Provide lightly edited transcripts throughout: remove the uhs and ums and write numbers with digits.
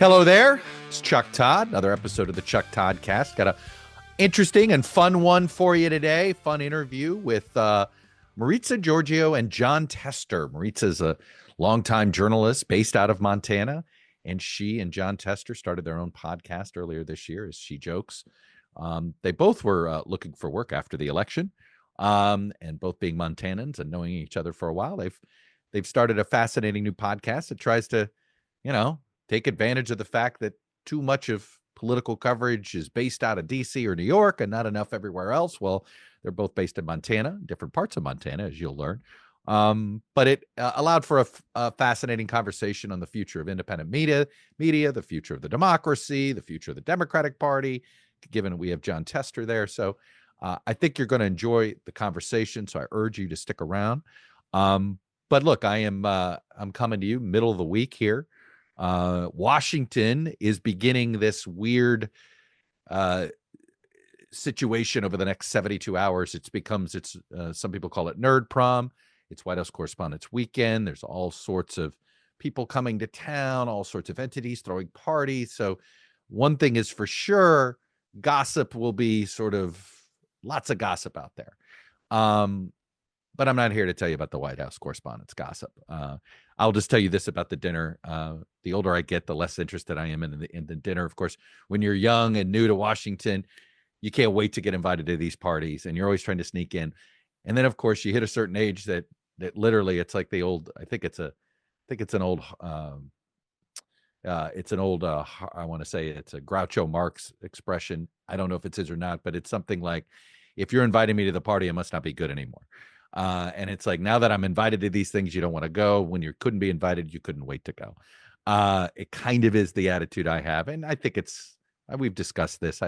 Hello there. It's Chuck Todd, another episode of the ToddCast. Got a interesting and fun one for you today. Fun interview with Maritsa Georgiou and John Tester. Maritsa is a longtime journalist based out of Montana, and she and John Tester started their own podcast earlier this year, as she jokes. They both were looking for work after the election, and both being Montanans and knowing each other for a while, they've started a fascinating new podcast that tries to, take advantage of the fact that too much of political coverage is based out of DC or New York and not enough everywhere else. Well, they're both based in Montana, different parts of Montana, as you'll learn. But it allowed for a fascinating conversation on the future of independent media, the future of the democracy, the future of the Democratic Party, given we have John Tester there. So I think you're going to enjoy the conversation. So I urge you to stick around. But look, I'm coming to you middle of the week here. Washington is beginning this weird situation over the next 72 hours. Some people call it Nerd Prom. It's White House Correspondents' Weekend. There's all sorts of people coming to town, all sorts of entities throwing parties. So one thing is for sure, gossip will be lots of gossip out there. But I'm not here to tell you about the White House Correspondents' gossip. I'll just tell you this about the dinner. The older I get, the less interested I am in the dinner. Of course, when you're young and new to Washington, you can't wait to get invited to these parties, and you're always trying to sneak in. And then, of course, you hit a certain age that literally it's like the old. I want to say it's a Groucho Marx expression. I don't know if it's his or not, but it's something like, if you're inviting me to the party, it must not be good anymore. And it's like, now that I'm invited to these things, you don't want to go. When you couldn't be invited, you couldn't wait to go. It kind of is the attitude I have. And I think we've discussed this.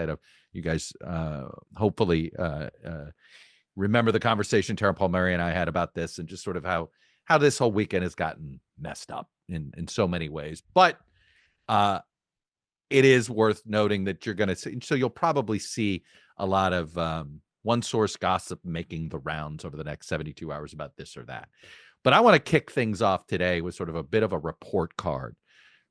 You guys hopefully remember the conversation Tara Palmieri and I had about this, and just sort of how this whole weekend has gotten messed up in so many ways. But it is worth noting that you're going to see, so you'll probably see a lot of one source gossip making the rounds over the next 72 hours about this or that. But I want to kick things off today with sort of a bit of a report card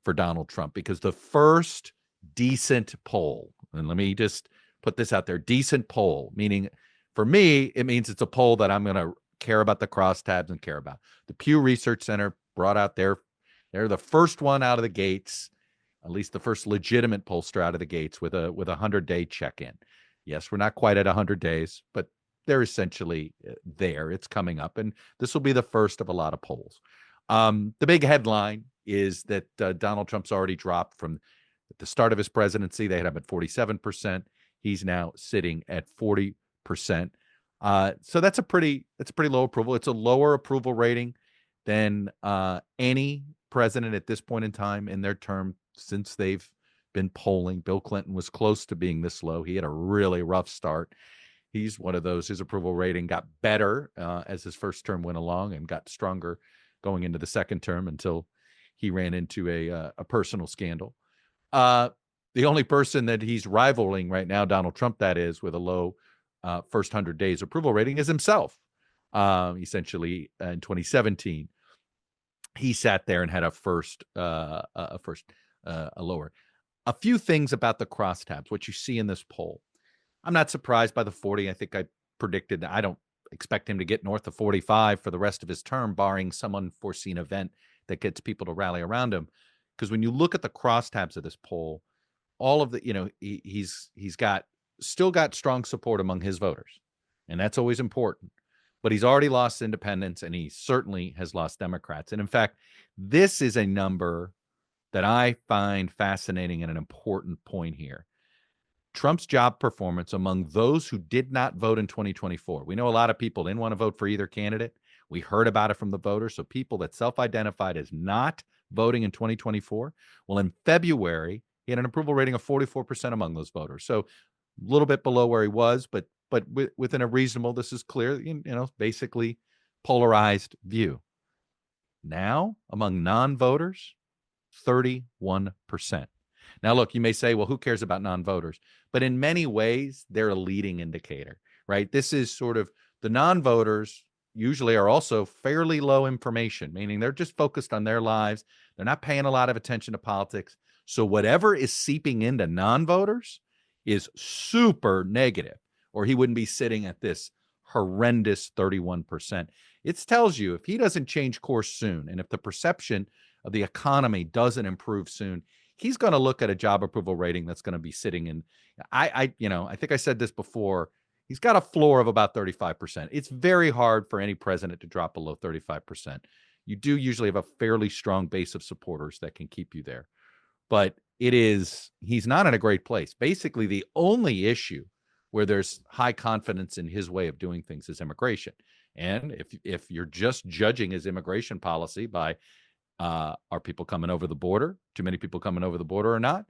for Donald Trump, because the first decent poll, and let me just put this out there, decent poll, meaning for me, it means it's a poll that I'm going to care about the crosstabs and care about. The Pew Research Center brought out they're the first one out of the gates, at least the first legitimate pollster out of the gates with a 100-day check-in. Yes, we're not quite at 100 days, but they're essentially there. It's coming up, and this will be the first of a lot of polls. The big headline is that Donald Trump's already dropped from at the start of his presidency. They had him at 47%. He's now sitting at 40%. So that's a pretty low approval. It's a lower approval rating than any president at this point in time in their term since they've been polling. Bill Clinton was close to being this low. He had a really rough start. He's one of those. His approval rating got better as his first term went along, and got stronger going into the second term until he ran into a personal scandal. The only person that he's rivaling right now, Donald Trump, that is, with a low first 100 days approval rating, is himself. Essentially, in 2017, he sat there and had a lower. A few things about the crosstabs, what you see in this poll. I'm not surprised by the 40. I think I predicted that I don't expect him to get north of 45 for the rest of his term, barring some unforeseen event that gets people to rally around him. Because when you look at the crosstabs of this poll, all of the, he's still got strong support among his voters, and that's always important. But he's already lost independents, and he certainly has lost Democrats. And in fact, this is a number that I find fascinating and an important point here. Trump's job performance among those who did not vote in 2024. We know a lot of people didn't want to vote for either candidate. We heard about it from the voters. So people that self-identified as not voting in 2024. Well, in February, he had an approval rating of 44% among those voters. So a little bit below where he was, but within a reasonable, this is clear, basically polarized view. Now, among non-voters, 31%. Now, look, you may say, well, who cares about non-voters? But in many ways, they're a leading indicator, right? This is sort of the non-voters usually are also fairly low information, meaning they're just focused on their lives. They're not paying a lot of attention to politics. So whatever is seeping into non-voters is super negative, or he wouldn't be sitting at this horrendous 31%. It tells you if he doesn't change course soon, and if the perception of the economy doesn't improve soon, he's going to look at a job approval rating that's going to be sitting in, I think I said this before, he's got a floor of about 35%. It's very hard for any president to drop below 35%. You do usually have a fairly strong base of supporters that can keep you there. But he's not in a great place. Basically, the only issue where there's high confidence in his way of doing things is immigration. And if you're just judging his immigration policy by are people coming over the border, too many people coming over the border or not,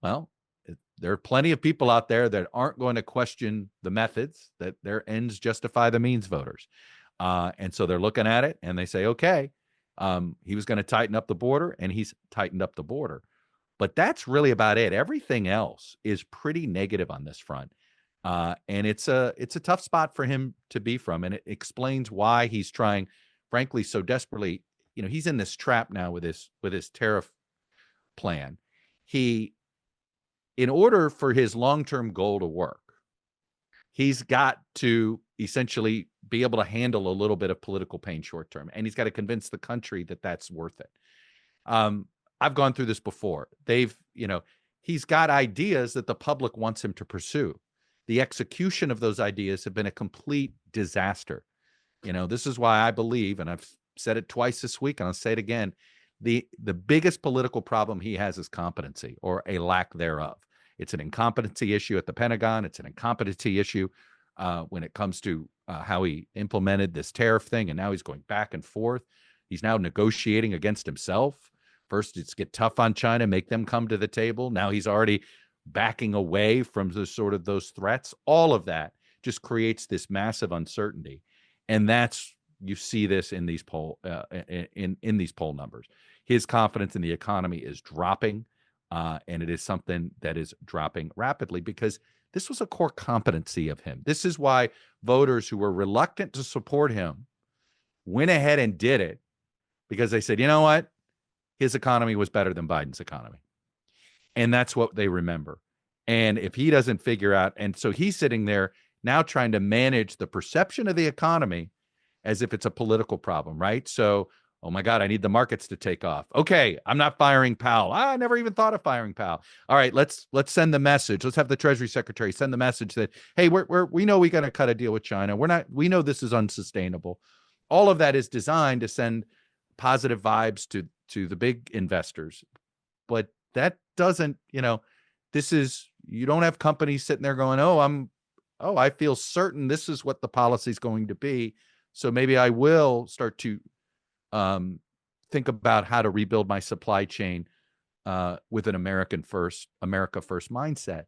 well, there are plenty of people out there that aren't going to question the methods, that their ends justify the means voters. And so they're looking at it and they say, okay, he was going to tighten up the border, and he's tightened up the border. But that's really about it. Everything else is pretty negative on this front. And it's a tough spot for him to be from. And it explains why he's trying, frankly, so desperately. He's in this trap now with his tariff plan. In order for his long-term goal to work, he's got to essentially be able to handle a little bit of political pain short-term. And he's got to convince the country that that's worth it. I've gone through this before. He's got ideas that the public wants him to pursue. The execution of those ideas have been a complete disaster. This is why I believe, and I've said it twice this week, and I'll say it again, the biggest political problem he has is competency, or a lack thereof. It's an incompetency issue at the Pentagon. It's an incompetency issue when it comes to how he implemented this tariff thing, and now he's going back and forth. He's now negotiating against himself. First, it's get tough on China, make them come to the table. Now he's already backing away from those threats. All of that just creates this massive uncertainty, and you see this in these poll in these poll numbers. His confidence in the economy is dropping, and it is something that is dropping rapidly because this was a core competency of him. This is why voters who were reluctant to support him went ahead and did it, because they said, you know what? His economy was better than Biden's economy. And that's what they remember. And if he doesn't figure out, and so he's sitting there now trying to manage the perception of the economy as if it's a political problem, right? So, oh my God, I need the markets to take off. Okay, I'm not firing Powell. I never even thought of firing Powell. All right, let's send the message. Let's have the Treasury Secretary send the message that, hey, we know we got to cut a deal with China. We know this is unsustainable. All of that is designed to send positive vibes to the big investors. But that doesn't, you don't have companies sitting there going, I feel certain this is what the policy is going to be. So maybe I will start to think about how to rebuild my supply chain with an America first mindset.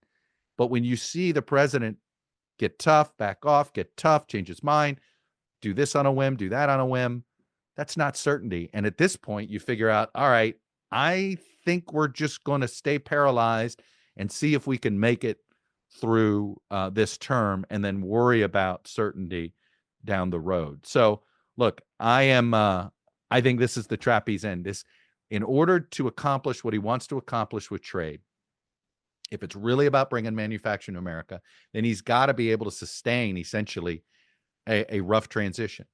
But when you see the president get tough, back off, get tough, change his mind, do this on a whim, do that on a whim, that's not certainty. And at this point, you figure out, all right, I think we're just going to stay paralyzed and see if we can make it through this term, and then worry about certainty down the road. So look, I think this is the trap he's in. In order to accomplish what he wants to accomplish with trade, if it's really about bringing manufacturing to America, then he's got to be able to sustain essentially a rough transition.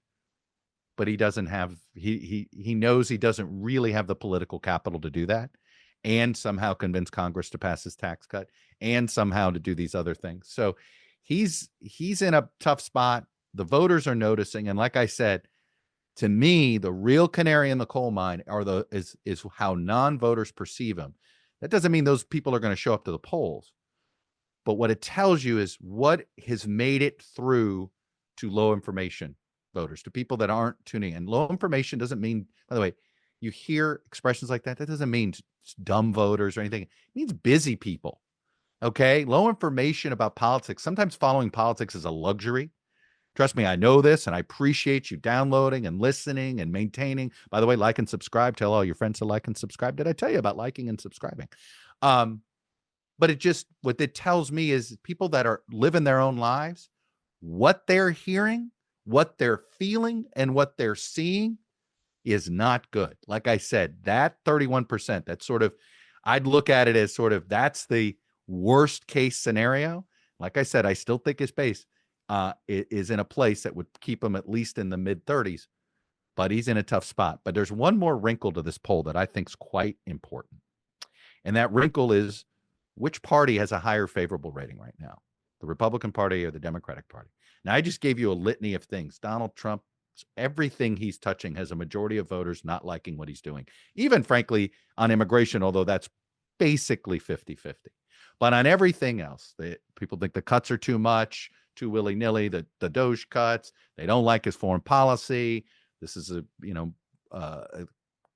But he doesn't have, he knows he doesn't really have the political capital to do that, and somehow convince Congress to pass his tax cut, and somehow to do these other things. So he's in a tough spot. The voters are noticing. And like I said, to me, the real canary in the coal mine is how non-voters perceive him. That doesn't mean those people are going to show up to the polls. But what it tells you is what has made it through to low information voters, to people that aren't tuning in. Low information doesn't mean, by the way, you hear expressions like that. That doesn't mean dumb voters or anything. It means busy people. Okay. Low information about politics. Sometimes following politics is a luxury. Trust me, I know this, and I appreciate you downloading and listening and maintaining. By the way, like and subscribe. Tell all your friends to like and subscribe. Did I tell you about liking and subscribing? But what it tells me is people that are living their own lives, what they're hearing, what they're feeling, and what they're seeing is not good. Like I said, that 31%, that sort of I'd look at it as sort of that's the worst case scenario. Like I said, I still think his base is in a place that would keep him at least in the mid 30s, but he's in a tough spot. But there's one more wrinkle to this poll that I think is quite important. And that wrinkle is which party has a higher favorable rating right now, the Republican Party or the Democratic Party? Now, I just gave you a litany of things. Donald Trump, everything he's touching has a majority of voters not liking what he's doing, even frankly on immigration, although that's basically 50-50. But on everything else, people think the cuts are too much, too willy-nilly, the Doge cuts. They don't like his foreign policy. This is the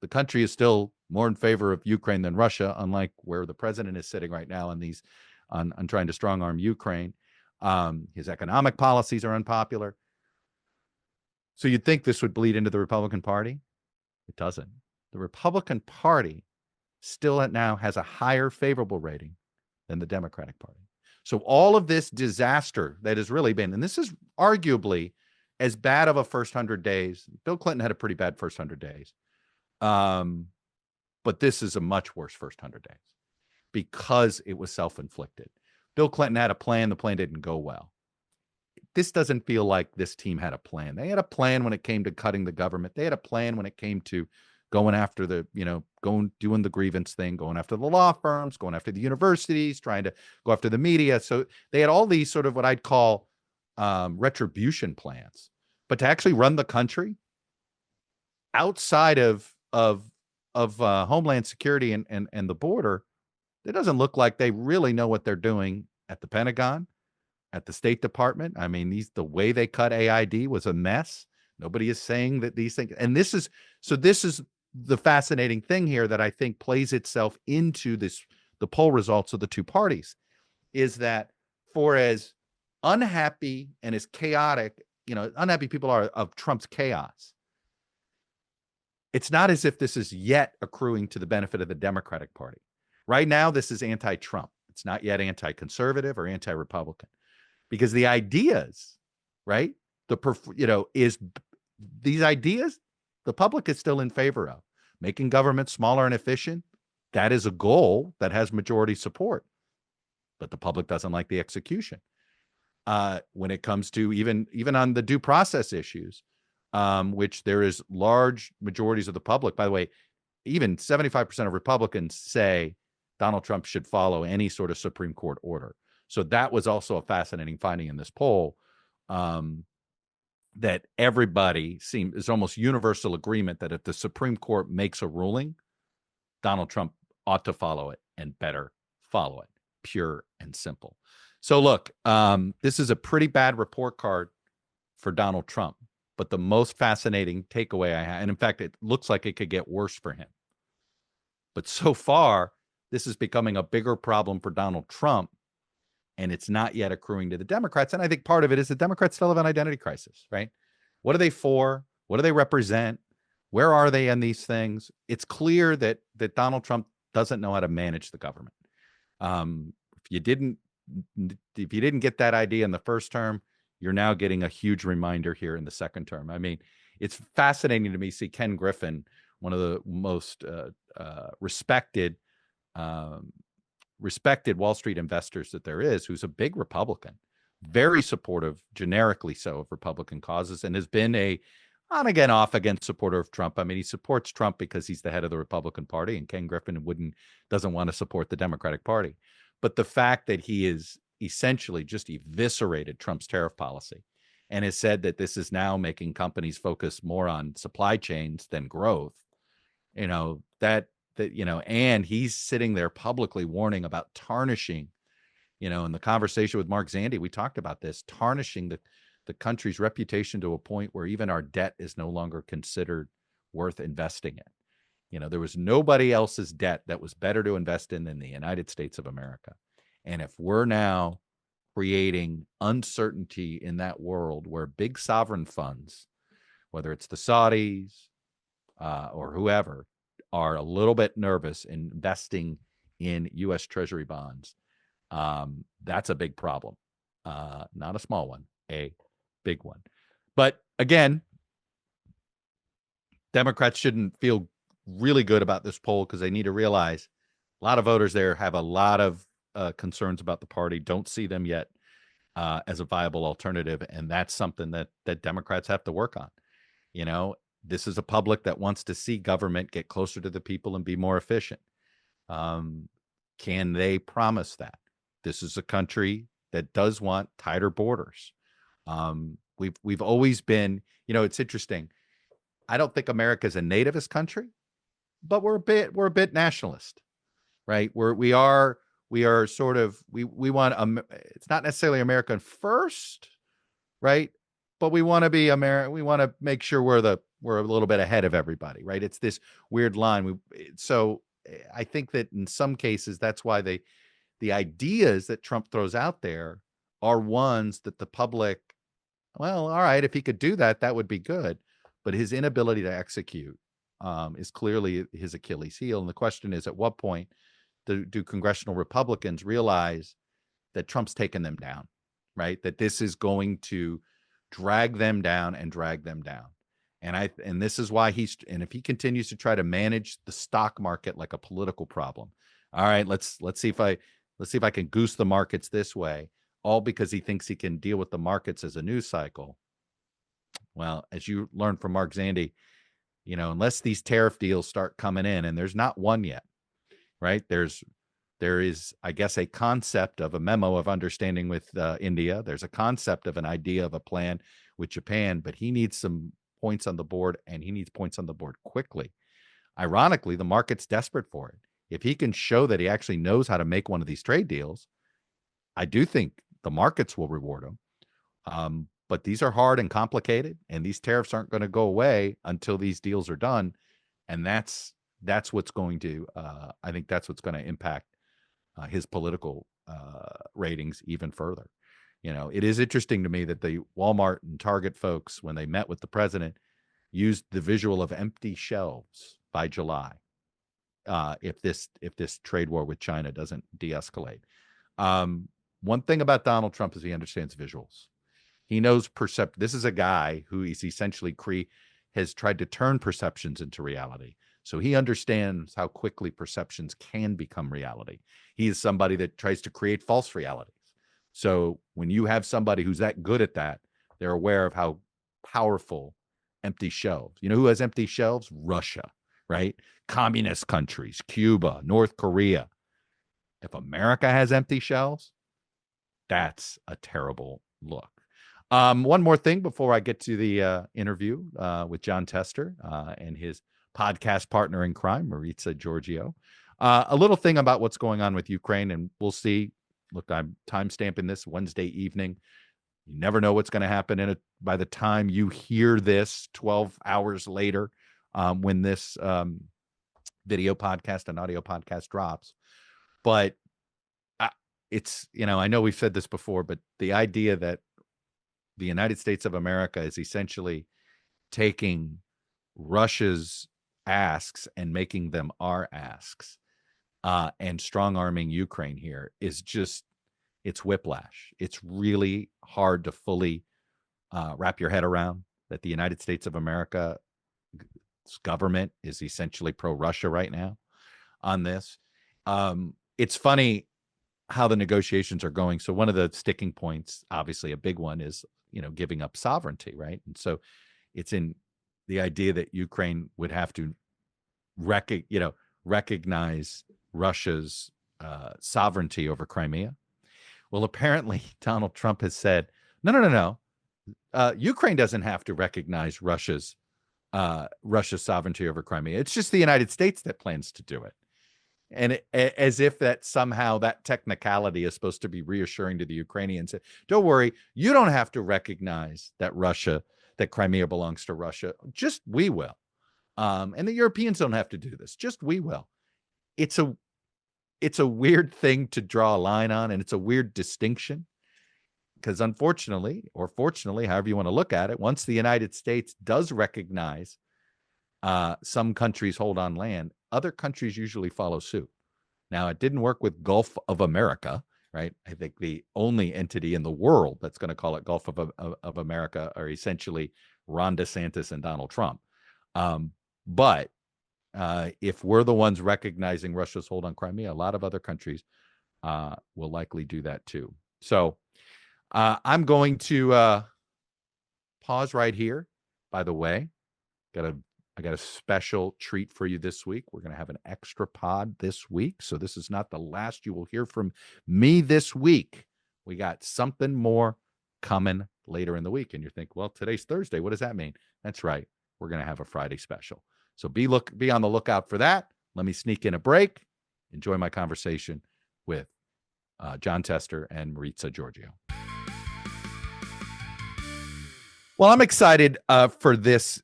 country is still more in favor of Ukraine than Russia, unlike where the president is sitting right now on trying to strong arm Ukraine. His economic policies are unpopular. So you'd think this would bleed into the Republican Party. It doesn't. The Republican Party still now has a higher favorable rating than the Democratic Party. So all of this disaster that has really been, and this is arguably as bad of a first 100 days. Bill Clinton had a pretty bad first 100 days. But this is a much worse first 100 days because it was self-inflicted. Bill Clinton had a plan. The plan didn't go well. This doesn't feel like this team had a plan. They had a plan when it came to cutting the government. They had a plan when it came to going after doing the grievance thing, going after the law firms, going after the universities, trying to go after the media. So they had all these sort of what I'd call retribution plans. But to actually run the country outside of Homeland Security and the border, it doesn't look like they really know what they're doing at the Pentagon, at the State Department. I mean, the way they cut AID was a mess. Nobody is saying that these things, and this is the fascinating thing here that I think plays itself into the poll results of the two parties, is that for as unhappy and as chaotic, unhappy people are of Trump's chaos, it's not as if this is yet accruing to the benefit of the Democratic Party. Right now, this is anti-Trump. It's not yet anti-conservative or anti-Republican, because the ideas, right? These ideas, the public is still in favor of making government smaller and efficient. That is a goal that has majority support, but the public doesn't like the execution. When it comes to even on the due process issues, which there is large majorities of the public, by the way, even 75% of Republicans say Donald Trump should follow any sort of Supreme Court order. So that was also a fascinating finding in this poll, that everybody is almost universal agreement that if the Supreme Court makes a ruling, Donald Trump ought to follow it and better follow it, pure and simple. So look, this is a pretty bad report card for Donald Trump, but the most fascinating takeaway I had, and in fact, it looks like it could get worse for him. But so far, this is becoming a bigger problem for Donald Trump, and it's not yet accruing to the Democrats. And I think part of it is the Democrats still have an identity crisis, right? What are they for? What do they represent? Where are they in these things? It's clear that Donald Trump doesn't know how to manage the government. If you didn't get that idea in the first term, you're now getting a huge reminder here in the second term. I mean, it's fascinating to me see Ken Griffin, one of the most respected Wall Street investors that there is, who's a big Republican, very supportive, generically so, of Republican causes, and has been a on again, off again supporter of Trump. I mean, he supports Trump because he's the head of the Republican Party, and Ken Griffin doesn't want to support the Democratic Party. But the fact that he is essentially just eviscerated Trump's tariff policy and has said that this is now making companies focus more on supply chains than growth, and he's sitting there publicly warning about tarnishing, in the conversation with Mark Zandi, we talked about this, tarnishing the country's reputation to a point where even our debt is no longer considered worth investing in. There was nobody else's debt that was better to invest in than the United States of America. And if we're now creating uncertainty in that world where big sovereign funds, whether it's the Saudis or whoever, are a little bit nervous in investing in U.S. Treasury bonds, that's a big problem. Not a small one, a big one. But again, Democrats shouldn't feel really good about this poll because they need to realize A lot of voters there have a lot of concerns about the party, don't see them yet as a viable alternative. And that's something that Democrats have to work on. You know, this is a public that wants to see government get closer to the people and be more efficient. Can they promise that? This is a country that does want tighter borders. We've always been, it's interesting. I don't think America is a nativist country, but we're a bit nationalist, right? We are sort of we want it's not necessarily American first, right? But we want to be American. We want to make sure we're a little bit ahead of everybody, right? It's this weird line. So I think that in some cases that's why the ideas that Trump throws out there are ones that the public, well, all right, if he could do that, that would be good. But his inability to execute is clearly his Achilles heel. And the question is, at what point do congressional Republicans realize that Trump's taken them down, right? That this is going to drag them down and drag them down. And this is why if he continues to try to manage the stock market like a political problem, all right, let's see if I can goose the markets this way, all because he thinks he can deal with the markets as a news cycle. Well, as you learned from Mark Zandi, unless these tariff deals start coming in, and there's not one yet, right? There is, I guess, a concept of a memo of understanding with India. There's a concept of an idea of a plan with Japan, but he needs some points on the board, and he needs points on the board quickly. Ironically, the market's desperate for it. If he can show that he actually knows how to make one of these trade deals, I do think the markets will reward him. But these are hard and complicated, and these tariffs aren't going to go away until these deals are done. And that's what's going to, I think that's what's going to impact his political ratings even further. It is interesting to me that the Walmart and Target folks, when they met with the president, used the visual of empty shelves by July. If this trade war with China doesn't de-escalate. One thing about Donald Trump is he understands visuals. He knows this is a guy who is essentially has tried to turn perceptions into reality. So he understands how quickly perceptions can become reality. He is somebody that tries to create false realities. So when you have somebody who's that good at that, they're aware of how powerful empty shelves. You know who has empty shelves? Russia, right? Communist countries, Cuba, North Korea. If America has empty shelves, that's a terrible look. One more thing before I get to the interview with John Tester and his podcast partner in crime, Maritsa Georgiou. A little thing about what's going on with Ukraine, and we'll see. Look, I'm time-stamping this Wednesday evening. You never know what's going to happen by the time you hear this 12 hours later when this video podcast and audio podcast drops. But it's, I know we've said this before, but the idea that the United States of America is essentially taking Russia's asks and making them our asks and strong-arming Ukraine here is just, it's whiplash. It's really hard to fully wrap your head around that the United States of America's government is essentially pro-Russia right now on this. It's funny how the negotiations are going. So one of the sticking points, obviously a big one, is giving up sovereignty, right? And so it's in the idea that Ukraine would have to recognize Russia's sovereignty over Crimea. Well, apparently Donald Trump has said, no. Ukraine doesn't have to recognize Russia's sovereignty over Crimea. It's just the United States that plans to do it. And as if that somehow that technicality is supposed to be reassuring to the Ukrainians. Don't worry, you don't have to recognize that Crimea belongs to Russia. Just we will. And the Europeans don't have to do this. Just we will. It's a weird thing to draw a line on, and it's a weird distinction. Because unfortunately, or fortunately, however you want to look at it, once the United States does recognize some countries hold on land, other countries usually follow suit. Now, it didn't work with Gulf of America, right? I think the only entity in the world that's going to call it Gulf of America are essentially Ron DeSantis and Donald Trump. But if we're the ones recognizing Russia's hold on Crimea, a lot of other countries will likely do that too. So I'm going to pause right here. By the way, I got a special treat for you this week. We're going to have an extra pod this week. So this is not the last you will hear from me this week. We got something more coming later in the week. And you think, well, today's Thursday. What does that mean? That's right. We're going to have a Friday special. So be on the lookout for that. Let me sneak in a break. Enjoy my conversation with John Tester and Maritsa Georgiou. Well, I'm excited for this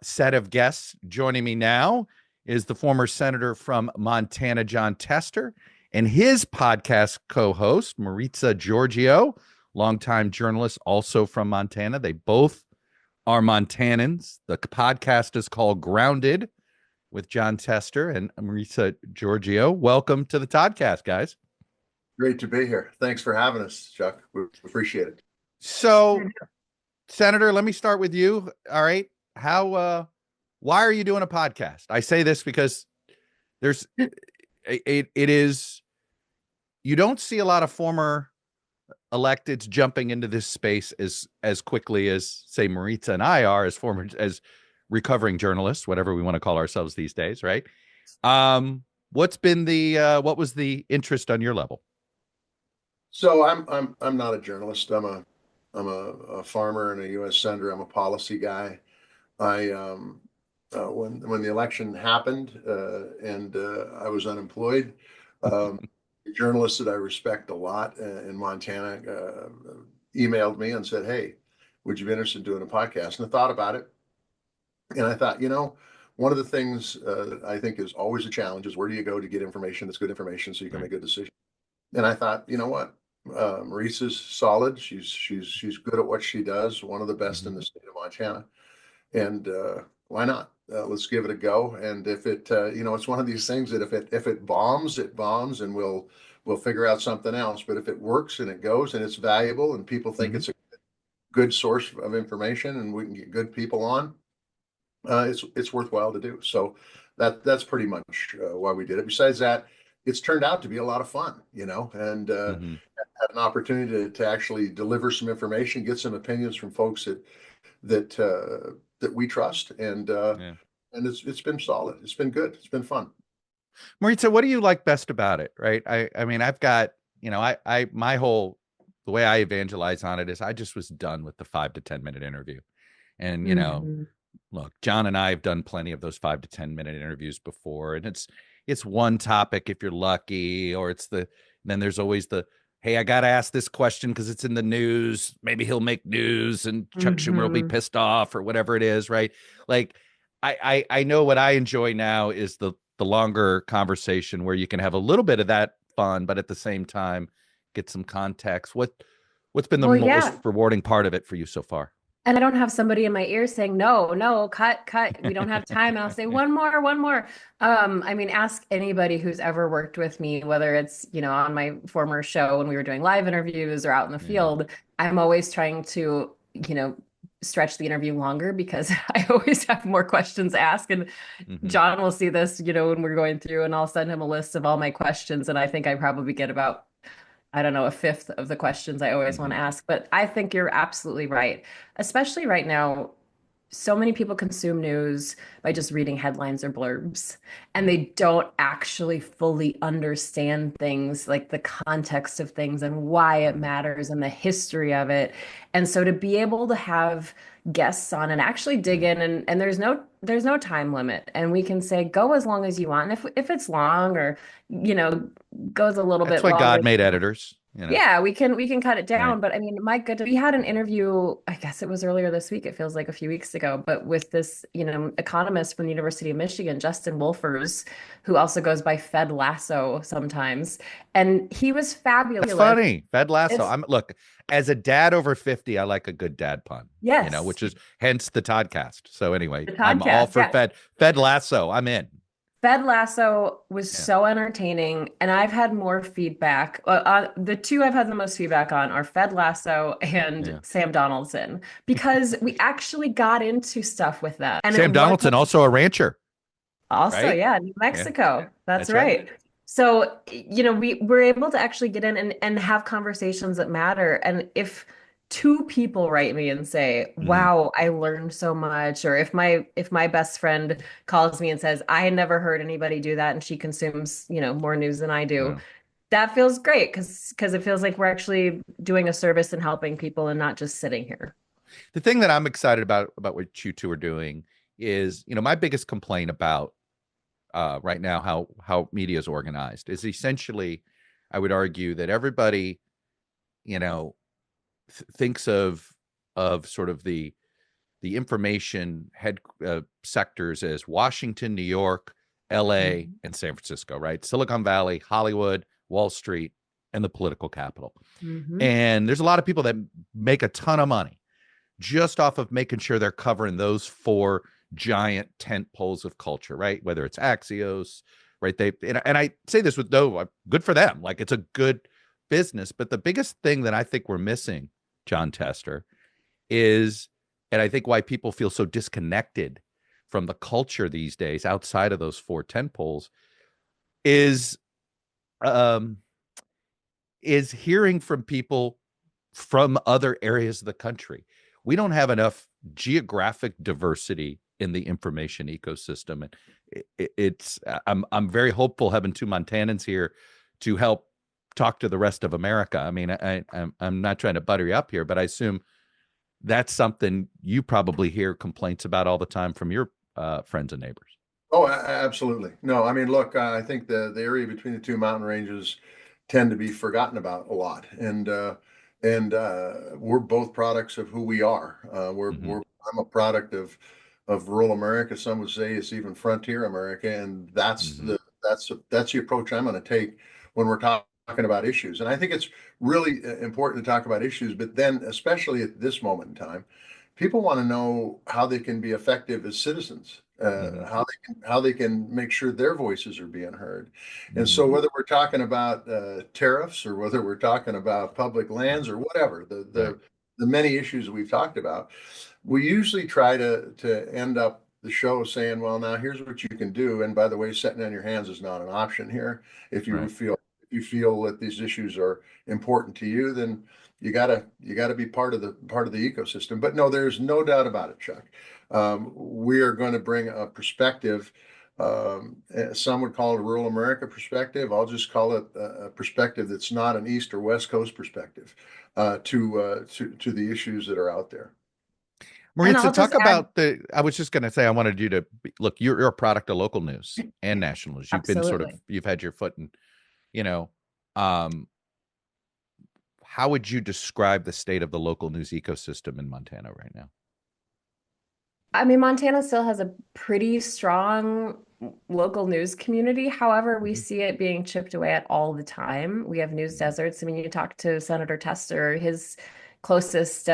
set of guests. Joining me now is the former senator from Montana, John Tester, and his podcast co-host, Maritsa Georgiou, longtime journalist, also from Montana. They both are Montanans. The podcast is called Grounded with John Tester and Maritsa Georgiou. Welcome to the ToddCast, guys. Great to be here. Thanks for having us, Chuck. We appreciate it. So, Senator, let me start with you. All right. Why are you doing a podcast? I say this because it is, you don't see a lot of former electeds jumping into this space as quickly as, say, Maritsa and I are as recovering journalists, whatever we want to call ourselves these days. Right. What was the interest on your level? So I'm not a journalist. I'm a farmer and a U.S. senator. I'm a policy guy. When the election happened and I was unemployed, a journalist that I respect a lot in Montana emailed me and said, "Hey, would you be interested in doing a podcast?" And I thought about it, and I thought, one of the things that I think is always a challenge is where do you go to get information that's good information so you can make a good decision. And I thought, you know what? Maritsa's solid. She's good at what she does. One of the best in the state of Montana. And why not? Let's give it a go. And if it, it's one of these things that if it bombs, it bombs, and we'll figure out something else. But if it works and it goes and it's valuable and people think it's a good source of information and we can get good people on, it's worthwhile to do. So that's pretty much why we did it. Besides that, it's turned out to be a lot of fun, and had an opportunity to actually deliver some information, get some opinions from folks that we trust, and it's been solid. It's been good. It's been fun. Maritsa, what do you like best about it? Right. I mean, I've got, the way I evangelize on it is I just was done with the 5 to 10 minute interview. And, look, John and I have done plenty of those 5 to 10 minute interviews before, and it's one topic if you're lucky, or then there's always hey, I got to ask this question because it's in the news. Maybe he'll make news and Chuck Schumer will be pissed off or whatever it is. Right. Like I know what I enjoy now is the longer conversation where you can have a little bit of that fun, but at the same time, get some context. What's been the most rewarding part of it for you so far? And I don't have somebody in my ear saying, no, cut. We don't have time. And I'll say one more. Ask anybody who's ever worked with me, whether it's, on my former show when we were doing live interviews or out in the field. I'm always trying to, stretch the interview longer because I always have more questions asked. And John will see this, when we're going through, and I'll send him a list of all my questions. And I think I probably get about, I don't know, a fifth of the questions I always want to ask. But I think you're absolutely right. Especially right now, so many people consume news by just reading headlines or blurbs, and they don't actually fully understand things like the context of things and why it matters and the history of it. And so to be able to have guests on and actually dig in, and there's no time limit, and we can say go as long as you want. And if it's long or goes a little bit longer. That's why God made editors. Yeah, we can cut it down. Right. But my goodness, we had an interview, I guess it was earlier this week. It feels like a few weeks ago, but with this, economist from the University of Michigan, Justin Wolfers, who also goes by Fed Lasso sometimes. And he was fabulous. That's funny. Fed Lasso. Look, as a dad over 50, I like a good dad pun. Yes. Which is hence the ToddCast. So anyway, I'm all for Fed Lasso. I'm in. Fed Lasso was so entertaining, and I've had more feedback. The two I've had the most feedback on are Fed Lasso and Sam Donaldson, because we actually got into stuff with them. And Sam Donaldson, also a rancher. Also, right? yeah, New Yeah, Mexico. That's that's right. right. So, we're able to actually get in and have conversations that matter. And if two people write me and say, Mhm. "Wow, I learned so much," or if my best friend calls me and says, "I had never heard anybody do that," and she consumes, more news than I do, Yeah. that feels great because it feels like we're actually doing a service and helping people and not just sitting here. The thing that I'm excited about what you two are doing is, my biggest complaint about right now how media is organized is essentially, I would argue that everybody, you know, thinks of sort of the information head sectors as Washington, New York, L.A., Mhm. and San Francisco, right? Silicon Valley, Hollywood, Wall Street, and the political capital. Mhm. And there's a lot of people that make a ton of money just off of making sure they're covering those four giant tent poles of culture, right? Whether it's Axios, right? And I say this with no good for them. Like, it's a good business. But the biggest thing that I think we're missing, John Tester, is, and I think why people feel so disconnected from the culture these days outside of those four tent poles is um is hearing from people from other areas of the country. We don't have enough geographic diversity in the information ecosystem, and it's I'm very hopeful having two Montanans here to help talk to the rest of America. I mean, I'm not trying to butter you up here, but I assume that's something you probably hear complaints about all the time from your friends and neighbors. Oh, absolutely. No, I mean, look, I think the area between the two mountain ranges tend to be forgotten about a lot, and we're both products of who we are. Hmm. I'm a product of rural America. Some would say it's even frontier America, and Hmm. that's the approach I'm going to take when we're talking about issues. And I think it's really important to talk about issues, but then especially at this moment in time, people want to know how they can be effective as citizens, Hmm. how they can make sure their voices are being heard. And Hmm. so whether we're talking about tariffs or whether we're talking about public lands or whatever, Right. the many issues we've talked about, we usually try to end up the show saying, well, now here's what you can do. And by the way, sitting on your hands is not an option here. If you Right. feel if you feel that these issues are important to you, then you gotta be part of the ecosystem. But no, there's no doubt about it, Chuck. We are going to bring a perspective. Some would call it a rural America perspective. I'll just call it a perspective that's not an East or West Coast perspective to the issues that are out there. And Maritza, I'll just talk add, about I was just going to say, I wanted you to look, you're a product of local news and national news. You've been sort of, absolutely. you've had your foot in, you know, um, how would you describe the state of the local news ecosystem in Montana right now? I mean, Montana still has a pretty strong local news community. However, we Mhm. see it being chipped away at all the time. We have news Mhm. deserts. I mean, you talk to Senator Tester, his closest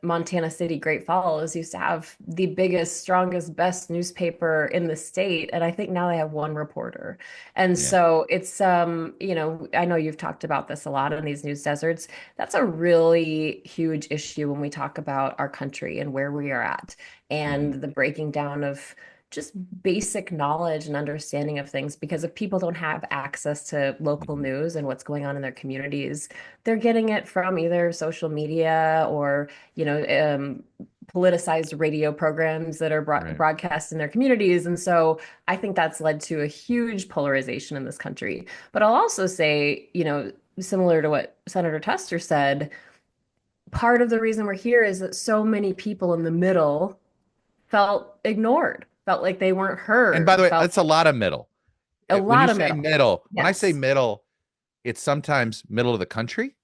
Montana city, Great Falls, used to have the biggest, strongest, best newspaper in the state. And I think now they have one reporter. And Yeah. so it's, I know you've talked about this a lot in these news deserts. That's a really huge issue when we talk about our country and where we are at and Mhm. the breaking down of just basic knowledge and understanding of things. Because if people don't have access to local Mhm. news and what's going on in their communities, they're getting it from either social media or, politicized radio programs that are Right. broadcast in their communities. And so I think that's led to a huge polarization in this country. But I'll also say, similar to what Senator Tester said, part of the reason we're here is that so many people in the middle felt ignored, felt like they weren't And by heard, the way, felt that's a lot of middle. a When you lot of say middle. middle, when I say Yes. middle, it's sometimes middle of the country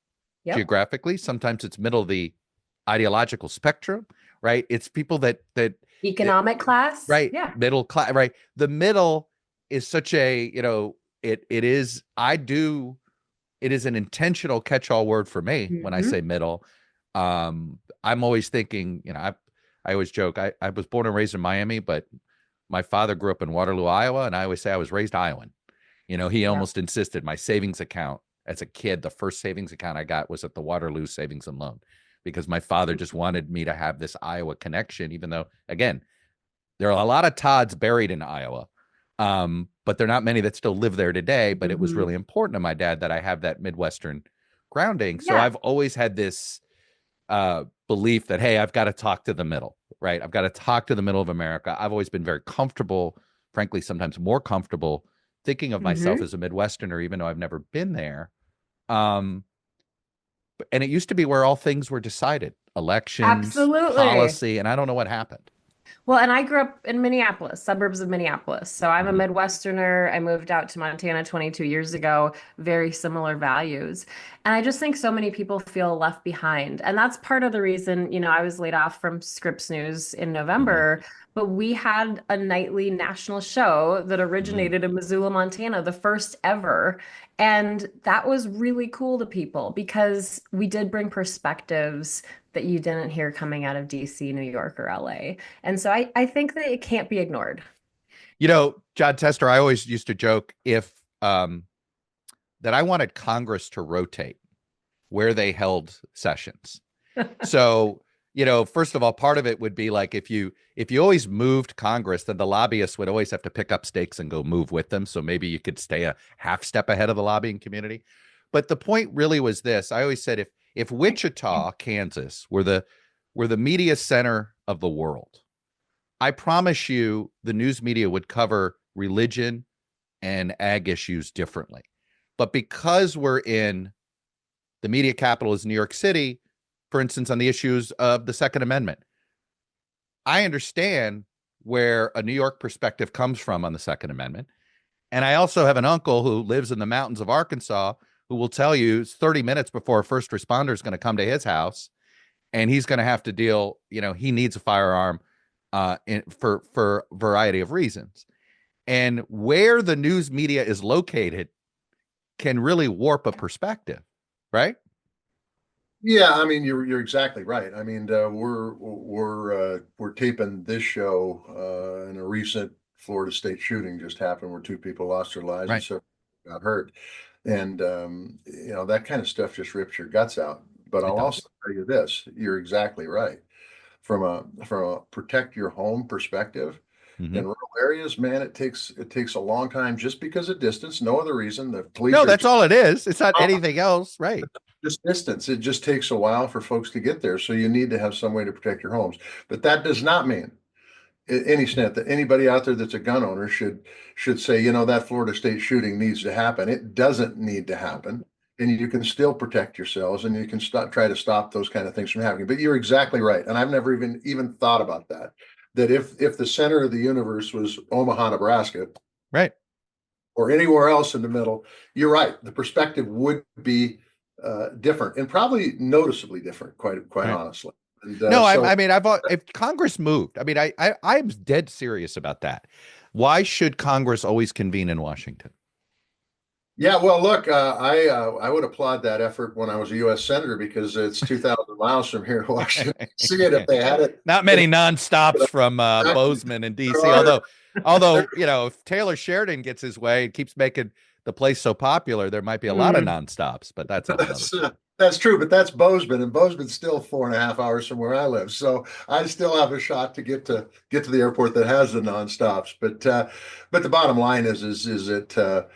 Yep. geographically, sometimes it's middle of the ideological spectrum, right? It's people that Economic class. right, Yeah. middle class, right? The middle is such a, it is, it is an intentional catch-all word for me when I Hmm. say middle. I'm always thinking, I always joke, I was born and raised in Miami, but my father grew up in Waterloo, Iowa, and I always say I was raised Iowan. He Yeah. almost insisted my savings account as a kid, the first savings account I got was at the Waterloo Savings and Loan because my father just wanted me to have this Iowa connection, even though, again, there are a lot of Todds buried in Iowa. But there are not many that still live there today. But it was Mhm. really important to my dad that I have that Midwestern grounding. So Yeah. I've always had this belief that, hey, I've got to talk to the middle, right? I've got to talk to the middle of America. I've always been very comfortable, frankly, sometimes more comfortable thinking of myself Mhm. as a Midwesterner, even though I've never been there. Um, and it used to be where all things were decided, elections, Absolutely. policy, and I don't know what happened. Well, and I grew up in Minneapolis, suburbs of Minneapolis. So I'm a Mhm. Midwesterner. I moved out to Montana 22 years ago, very similar values. And I just think so many people feel left behind. And that's part of the reason, I was laid off from Scripps News in Mhm. November, but we had a nightly national show that Mhm. originated in Missoula, Montana, the first ever. And that was really cool to people because we did bring perspectives that you didn't hear coming out of DC, New York, or LA. And so I think that it can't be ignored. John Tester, I always used to joke if that I wanted Congress to rotate where they held sessions. So, first of all, part of it would be like if you always moved Congress, then the lobbyists would always have to pick up stakes and go move with them. So maybe you could stay a half step ahead of the lobbying community. But the point really was this. I always said if Wichita, Kansas were the media center of the world, I promise you the news media would cover religion and ag issues differently. But because we're in the media capital is New York City, for instance, on the issues of the Second Amendment, I understand where a New York perspective comes from on the Second Amendment. And I also have an uncle who lives in the mountains of Arkansas who will tell you 30 minutes before a first responder is going to come to his house and he's going to have to deal, he needs a firearm for a variety of reasons. And where the news media is located can really warp a perspective, right? Yeah, I mean you're exactly right. I mean we're taping this show and a recent Florida State shooting just happened where two people lost their lives and Right. several got hurt, and that kind of stuff just rips your guts out. But It I'll does. also tell you this: you're exactly right. From a protect your home perspective, Mm-hmm. in rural areas, man, it takes a long time just because of distance, no other reason. The police No, are that's all it is. It's not anything else, right? just distance. It just takes a while for folks to get there. So you need to have some way to protect your homes. But that does not mean any extent that anybody out there that's a gun owner should say, that Florida State shooting needs to happen. It doesn't need to happen. And you can still protect yourselves and you can try to stop those kind of things from happening. But you're exactly right. And I've never even thought about that. That if the center of the universe was Omaha, Nebraska, Right. or anywhere else in the middle, you're right. The perspective would be different and probably noticeably different, quite Right. honestly. And No, so, if Congress moved, I mean, I'm dead serious about that. Why should Congress always convene in Washington? yeah, well, look, I would applaud that effort when I was a U.S. senator because it's 2,000 miles from here to Washington. See it if they had it. Not many nonstops from Bozeman and There DC. are. Although if Taylor Sheridan gets his way and keeps making the place so popular, there might be a lot of Mm. nonstops. But that's a whole nother That's story. that's true, but that's Bozeman, and Bozeman's still 4.5 hours from where I live. So I still have a shot to get to the airport that has the nonstops. But the bottom line is that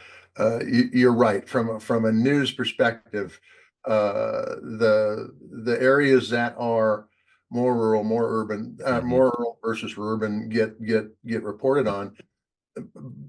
you're right from a news perspective. The areas that are more rural, more urban, Hmm. more rural versus urban get reported on,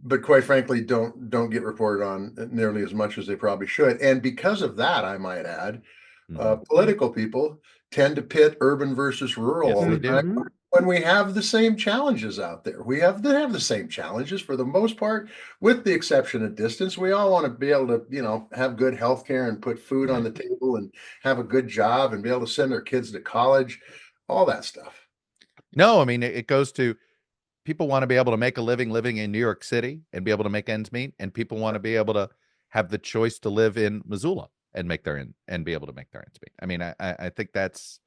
but quite frankly don't get reported on nearly as much as they probably should. And because of that, I might add, Hmm. political people tend to pit urban versus rural Yes, all they the do. time Mhm. when we have the same challenges out there. They have the same challenges for the most part, with the exception of distance. We all want to be able to, have good health care and put food on Right. the table and have a good job and be able to send our kids to college, all that stuff. No, I mean, it goes to people want to be able to make a living in New York City and be able to make ends meet, and people want to be able to have the choice to live in Missoula and be able to make their ends meet. I mean, I think that's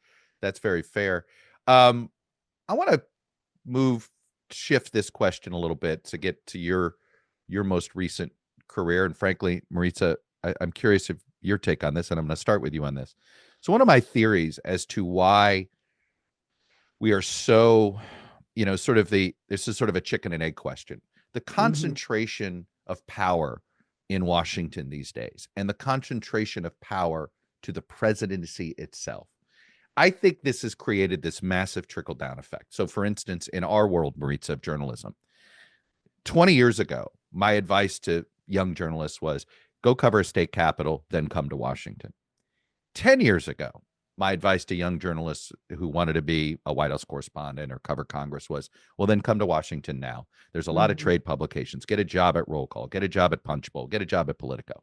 very fair. I want to shift this question a little bit to get to your most recent career, and frankly, Maritsa, I'm curious if your take on this, and I'm going to start with you on this. So, one of my theories as to why we are so, this is sort of a chicken and egg question. the concentration of power in Washington these days and the concentration of power to the presidency itself. I think this has created this massive trickle-down effect. So, for instance, in our world, Maritsa, of journalism, 20 years ago, my advice to young journalists was go cover a state capitol, then come to Washington. 10 years ago, my advice to young journalists who wanted to be a White House correspondent or cover Congress was, well, then come to Washington now. There's a lot of trade publications. Get a job at Roll Call. Get a job at Punchbowl. Get a job at Politico,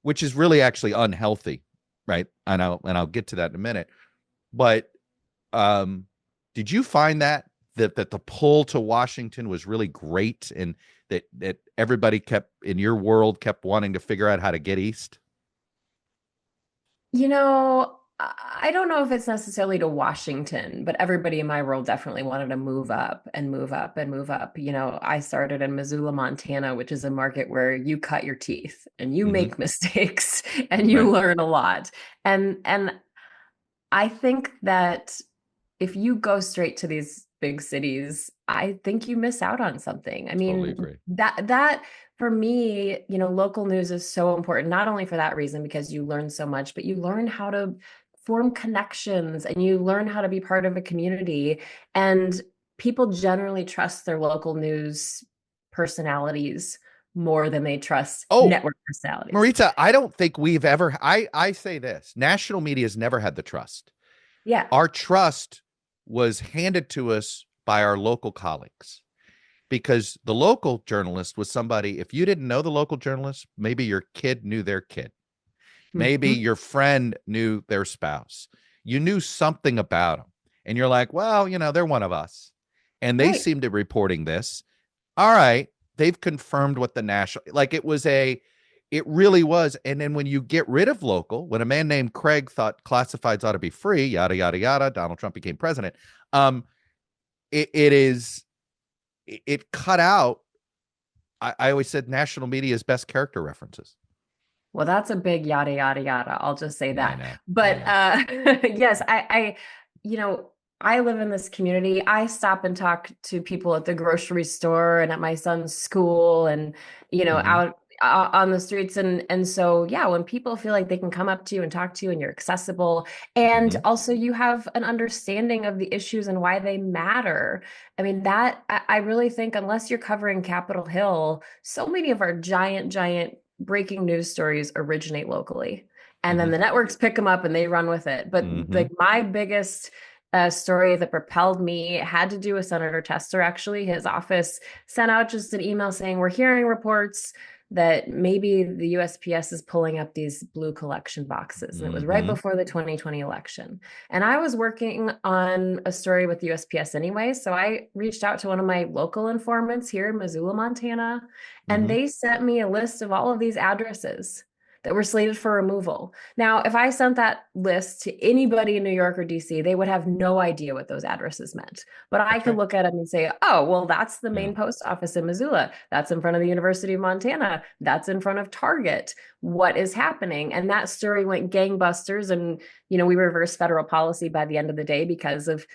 which is really actually unhealthy, right? And I'll get to that in a minute. But did you find that the pull to Washington was really great, and that everybody in your world kept wanting to figure out how to get east? I don't know if it's necessarily to Washington, but everybody in my world definitely wanted to move up and move up and move up. I started in Missoula, Montana, which is a market where you cut your teeth and you make mistakes and you learn a lot. And I think that if you go straight to these big cities, I think you miss out on something. I mean, Totally agree. that for me, local news is so important, not only for that reason, because you learn so much, but you learn how to form connections and you learn how to be part of a community. And people generally trust their local news personalities more than they trust network personalities. Maritsa, I don't think we've ever, I say this, national media has never had the trust. Yeah. Our trust was handed to us by our local colleagues, because the local journalist was somebody, if you didn't know the local journalist, maybe your kid knew their kid. Maybe your friend knew their spouse. You knew something about them. And you're like, well, they're one of us. And they seem to be reporting this. All right. They've confirmed what the national, it really was. And then when you get rid of local, when a man named Craig thought classifieds ought to be free, yada, yada, yada, Donald Trump became president. It cut out. I always said national media's best character references. Well, that's a big yada, yada, yada. I'll just say that. I know. But yes, I live in this community. I stop and talk to people at the grocery store and at my son's school and, out on the streets. And so, yeah, when people feel like they can come up to you and talk to you and you're accessible, and also you have an understanding of the issues and why they matter. I mean, I really think unless you're covering Capitol Hill, so many of our giant breaking news stories originate locally. And then the networks pick them up and they run with it. But my biggest story that propelled me had to do with Senator Tester. Actually, his office sent out just an email saying, we're hearing reports that maybe the USPS is pulling up these blue collection boxes. And it was right before the 2020 election. And I was working on a story with the USPS anyway. So I reached out to one of my local informants here in Missoula, Montana, and they sent me a list of all of these addresses that were slated for removal. Now, if I sent that list to anybody in New York or DC, they would have no idea what those addresses meant. But I could look at them and say, oh, well, that's the main post office in Missoula. That's in front of the University of Montana. That's in front of Target. What is happening? And that story went gangbusters. And, we reversed federal policy by the end of the day because of,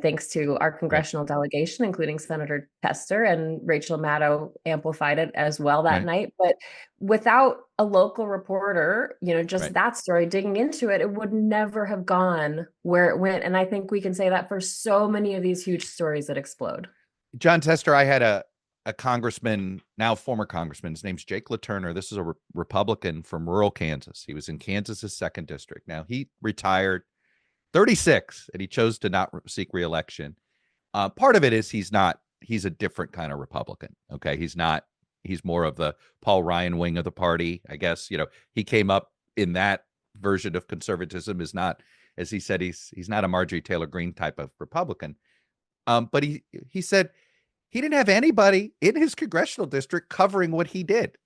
thanks to our congressional delegation, including Senator Tester, and Rachel Maddow amplified it as well that night. But without a local reporter, that story, digging into it, it would never have gone where it went. And I think we can say that for so many of these huge stories that explode. John Tester, I had a congressman, now former congressman, his name's Jake LaTurner. This is a Republican from rural Kansas. He was in Kansas's 2nd district. Now he retired 36, and he chose to not seek reelection. Part of it is he's a different kind of Republican. Okay. He's more of the Paul Ryan wing of the party. I guess, he came up in that version of conservatism, is not, as he said, he's not a Marjorie Taylor Greene type of Republican. But he said he didn't have anybody in his congressional district covering what he did.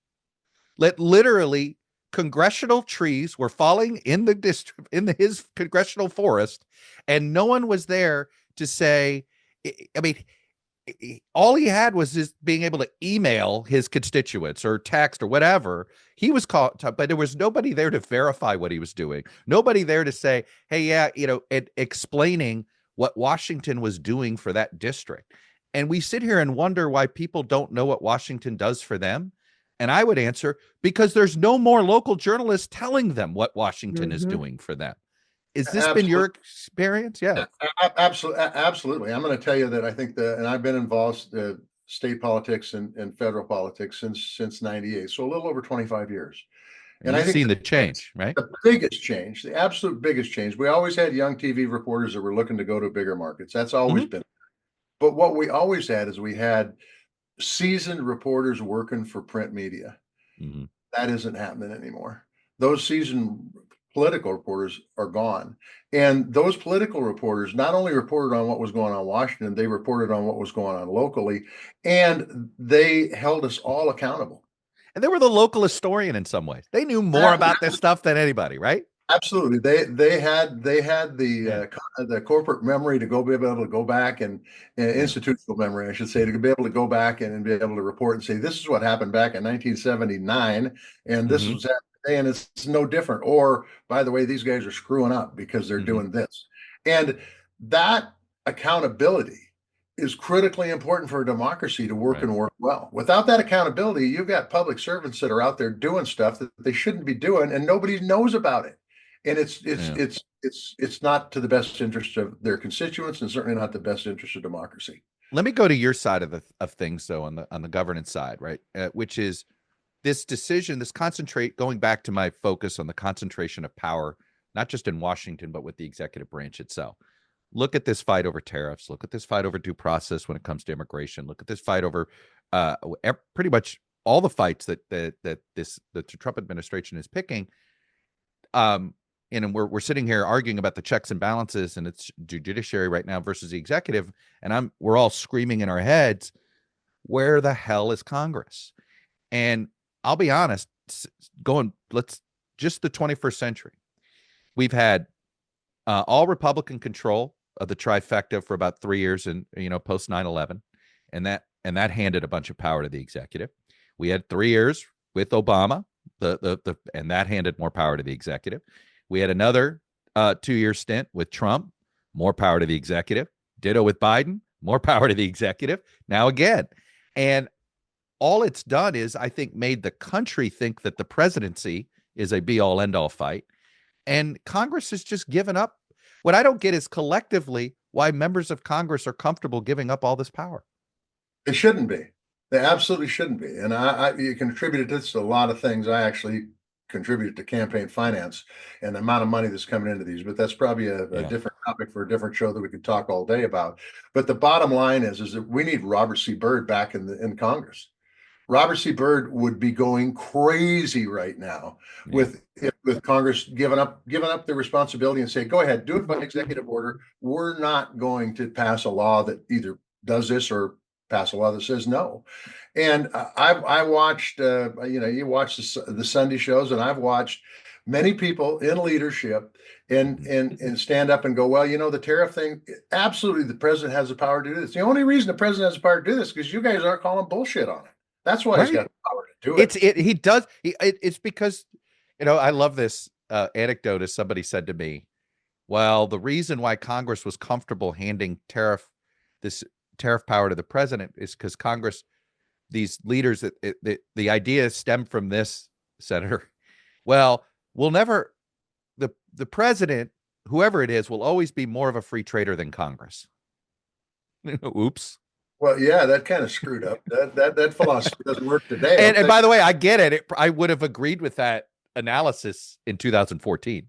Literally, congressional trees were falling in the district, his congressional forest, and no one was there to say, all he had was just being able to email his constituents or text or whatever. He was caught, but there was nobody there to verify what he was doing. Nobody there to say, hey, explaining what Washington was doing for that district. And we sit here and wonder why people don't know what Washington does for them. And I would answer, because there's no more local journalists telling them what Washington is doing for them. Has this been your experience? Yeah. Absolutely. I'm going to tell you that I think and I've been involved state politics and federal politics since 98. So a little over 25 years. And I think seen the change, right? The biggest change, the absolute biggest change. We always had young TV reporters that were looking to go to bigger markets. That's always been. But what we always had is we had seasoned reporters working for print media. That isn't happening anymore. Those seasoned political reporters are gone. And those political reporters not only reported on what was going on in Washington, they reported on what was going on locally, and they held us all accountable. And they were the local historian in some ways. They knew more about this stuff than anybody, right? Absolutely. They had the corporate memory to be able to go back and institutional memory, I should say, to be able to go back and be able to report and say, this is what happened back in 1979, and this was happening today, and it's no different. Or, by the way, these guys are screwing up because they're doing this. And that accountability is critically important for a democracy to work and work well. Without that accountability, you've got public servants that are out there doing stuff that they shouldn't be doing, and nobody knows about it. And it's not to the best interest of their constituents, and certainly not the best interest of democracy. Let me go to your side of things, though, on the governance side, right? Which is this decision, this going back to my focus on the concentration of power, not just in Washington, but with the executive branch itself. Look at this fight over tariffs. Look at this fight over due process when it comes to immigration. Look at this fight over pretty much all the fights that the Trump administration is picking. And we're sitting here arguing about the checks and balances, and it's judiciary right now versus the executive, and we're all screaming in our heads, where the hell is Congress? And I'll be honest, just the 21st century, we've had all Republican control of the trifecta for about 3 years, and post 9/11, and that handed a bunch of power to the executive. We had 3 years with Obama, and that handed more power to the executive. We had another 2-year stint with Trump, more power to the executive. Ditto with Biden, more power to the executive. Now again, and all it's done is, I think, made the country think that the presidency is a be-all, end-all fight, and Congress has just given up. What I don't get is collectively why members of Congress are comfortable giving up all this power. They shouldn't be. They absolutely shouldn't be. And you contributed this to a lot of things. I actually contributed to campaign finance and the amount of money that's coming into these, but that's probably a different topic for a different show that we could talk all day about. But the bottom line is that we need Robert C. Byrd back in Congress. Robert C. Byrd would be going crazy right now with Congress giving up the responsibility and say, go ahead, do it by executive order. We're not going to pass a law that either does this or pass a law that says no. And I watched, you watch the Sunday shows, and I've watched many people in leadership and stand up and go, well, the tariff thing, absolutely, the president has the power to do this. The only reason the president has the power to do this is because you guys aren't calling bullshit on it. That's why he's got the power to do it. He does. It's because, I love this anecdote, as somebody said to me, well, the reason why Congress was comfortable handing this tariff power to the president is because Congress, these leaders, the idea stemmed from this, Senator. Well, the president, whoever it is, will always be more of a free trader than Congress. Oops. Well, yeah, that kind of screwed up. That philosophy doesn't work today. And by the way, I get it. I would have agreed with that analysis in 2014.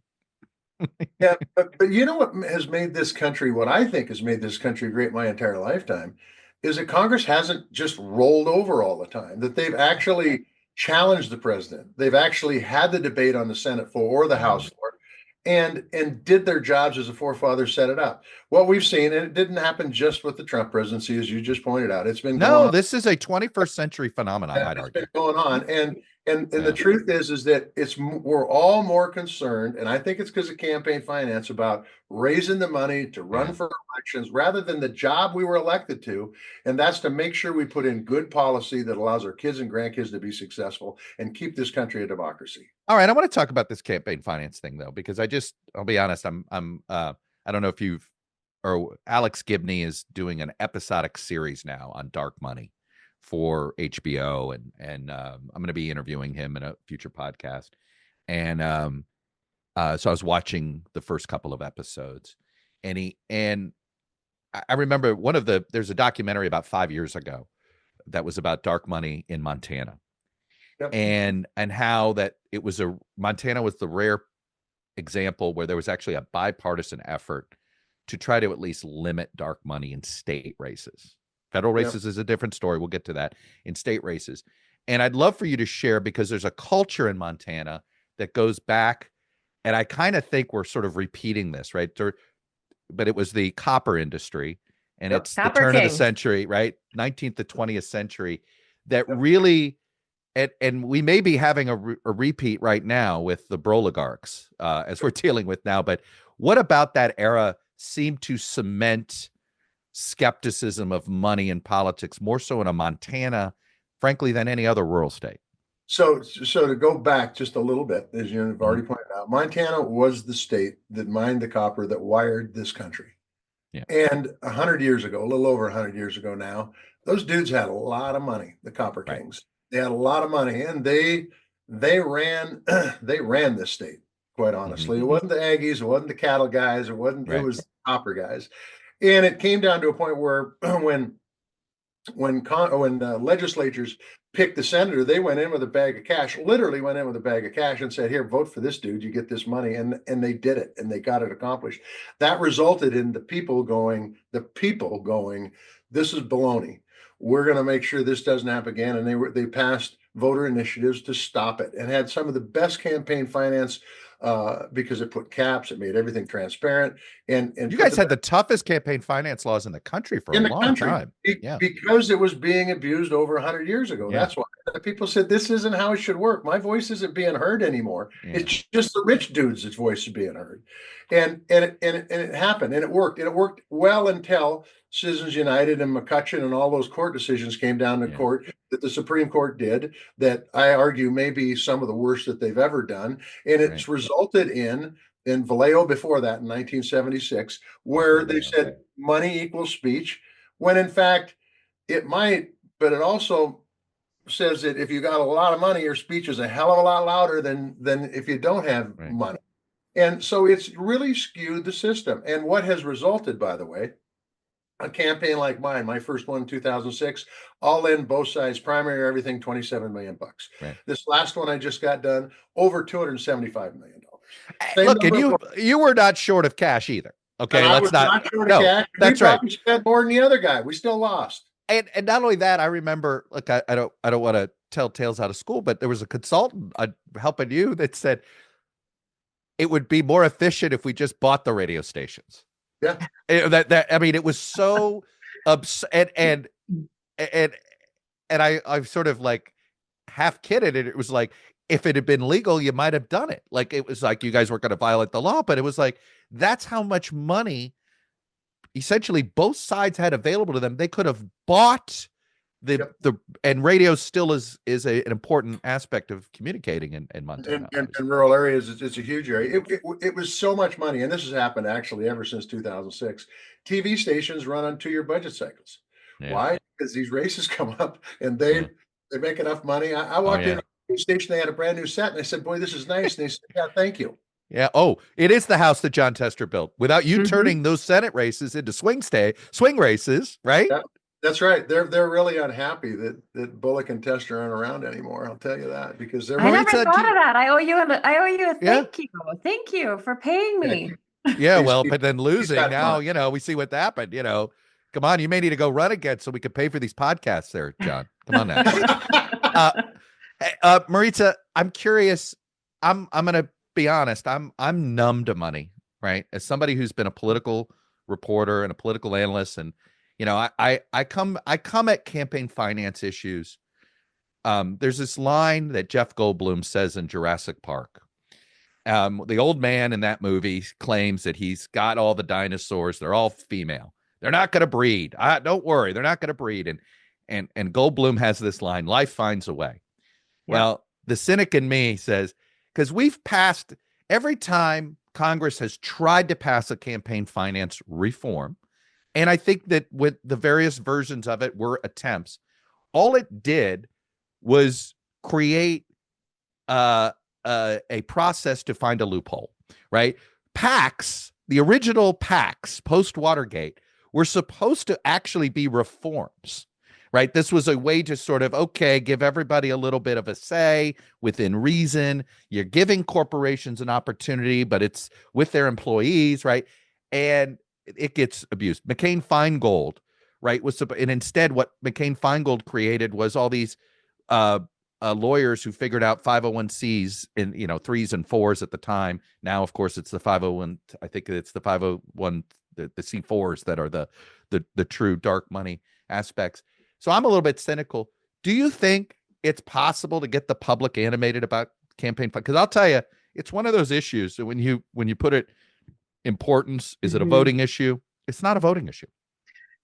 Yeah, but you know what has made this country, what I think has made this country great my entire lifetime, is that Congress hasn't just rolled over all the time, that they've actually challenged the president. They've actually had the debate on the Senate floor or the House floor, and did their jobs as the forefathers set it up. What we've seen, and it didn't happen just with the Trump presidency, as you just pointed out. It's been going on. This is a 21st century phenomenon. I'd argue. It's been going on, and the truth is that we're all more concerned, and I think it's because of campaign finance, about raising the money to run for elections rather than the job we were elected to, and that's to make sure we put in good policy that allows our kids and grandkids to be successful and keep this country a democracy. All right, I want to talk about this campaign finance thing, though, because I'll be honest, I don't know if you've or Alex Gibney is doing an episodic series now on dark money for HBO, and I'm going to be interviewing him in a future podcast. And so I was watching the first couple of episodes, and I remember there's a documentary about 5 years ago that was about dark money in Montana. Yep. And how that Montana was the rare example where there was actually a bipartisan effort to try to at least limit dark money in state races. Federal races is a different story. We'll get to that. In state races. And I'd love for you to share, because there's a culture in Montana that goes back, and I kind of think we're sort of repeating this, right? But it was the copper industry, and it's Copper the turn of the King. century, right? 19th to 20th century, that really, and we may be having a repeat right now with the broligarchs, as we're dealing with now. But what about that era seemed to cement skepticism of money in politics more so in a Montana, frankly, than any other rural state? So to go back just a little bit, as you've already pointed out, Montana was the state that mined the copper that wired this country. Yeah. And 100 years ago, a little over 100 years ago now, those dudes had a lot of money, the Copper Right. Kings. They had a lot of money, and they ran they ran this state, quite honestly. It wasn't the Aggies, it wasn't the cattle guys, it Right. was the copper guys. And it came down to a point where when legislatures picked the senator, they went in with a bag of cash, literally went in with a bag of cash and said, here, vote for this dude, you get this money. And they did it, and they got it accomplished. That resulted in the people going, this is baloney. We're going to make sure this doesn't happen again. And they passed voter initiatives to stop it, and had some of the best campaign finance because it put caps, it made everything transparent. And you guys had the toughest campaign finance laws in the country for a long time. Because it was being abused over 100 years ago. Yeah. That's why people said this isn't how it should work. My voice isn't being heard anymore. Yeah. It's just the rich dudes' voice is being heard. And it happened, and it worked. And it worked well until Citizens United and McCutcheon and all those court decisions came down to court that the Supreme Court did, that I argue may be some of the worst that they've ever done. And it's resulted in Vallejo before that in 1976, where they said money equals speech, when in fact it might, but it also says that if you got a lot of money, your speech is a hell of a lot louder than if you don't have money. And so it's really skewed the system. And what has resulted, by the way, a campaign like mine, my first one in 2006, all in, both sides, primary, everything, $27 million. Right. This last one I just got done, over $275 million. Look, and you were not short of cash either. Okay, and let's not short of cash. That's we right. We spent more than the other guy. We still lost. And not only that, I remember, look, I don't want to tell tales out of school, but there was a consultant helping you that said it would be more efficient if we just bought the radio stations. Yeah. I mean, it was so upset, and I sort of like half kidded it. It was like, if it had been legal, you might have done it. Like, it was like you guys weren't going to violate the law, but it was like, that's how much money essentially both sides had available to them. They could have bought and radio still is an important aspect of communicating in Montana. In rural areas, it's a huge area. It was so much money, and this has happened actually ever since 2006. TV stations run on 2-year budget cycles. Yeah. Why? Because these races come up, and they make enough money. I walked in a station, they had a brand new set, and I said, boy, this is nice. And they said, yeah, thank you. Yeah. Oh, it is the house that John Tester built without you turning those Senate races into swing races, right? That's right. They're really unhappy that Bullock and Tester aren't around anymore. I'll tell you that, because they're. I never thought of that. I owe you a thank you. Thank you for paying me. Yeah. Well, but then losing now, we see what happened. Come on, you may need to go run again so we could pay for these podcasts there, John. Come on now. Maritsa, I'm curious. I'm going to be honest. I'm numb to money, right? As somebody who's been a political reporter and a political analyst, and I come at campaign finance issues. There's this line that Jeff Goldblum says in Jurassic Park. The old man in that movie claims that he's got all the dinosaurs. They're all female. They're not going to breed. Don't worry. They're not going to breed. And Goldblum has this line, life finds a way. Yeah. Well, the cynic in me says, because we've passed every time Congress has tried to pass a campaign finance reform. And I think that with the various versions of it were attempts. All it did was create a process to find a loophole, right? PACs, the original PACs post Watergate, were supposed to actually be reforms, right? This was a way to sort of, okay, give everybody a little bit of a say within reason. You're giving corporations an opportunity, but it's with their employees, right? And it gets abused. McCain-Feingold, right? And instead what McCain-Feingold created was all these lawyers who figured out 501c's in, threes and fours at the time. Now, of course, it's the 501. I think it's the 501, the C4s that are the true dark money aspects. So I'm a little bit cynical. Do you think it's possible to get the public animated about campaign fund? Because I'll tell you, it's one of those issues that when you put it importance, is it a voting issue? It's not a voting issue.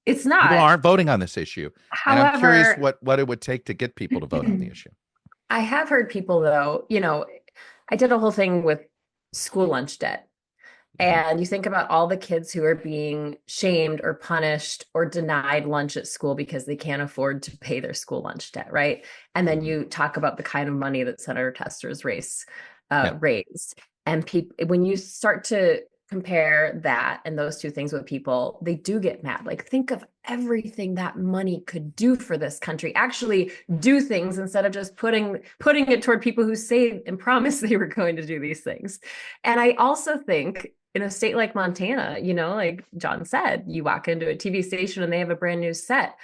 It's not. People aren't voting on this issue. However, and I'm curious what it would take to get people to vote on the issue. I have heard people, though, I did a whole thing with school lunch debt. And you think about all the kids who are being shamed or punished or denied lunch at school because they can't afford to pay their school lunch debt, right? And then you talk about the kind of money that Senator Tester's raised. And when you start to compare that and those two things with people, they do get mad. Like, think of everything that money could do for this country. Actually do things instead of just putting it toward people who say and promise they were going to do these things. And I also think in a state like Montana, like John said, you walk into a TV station and they have a brand new set.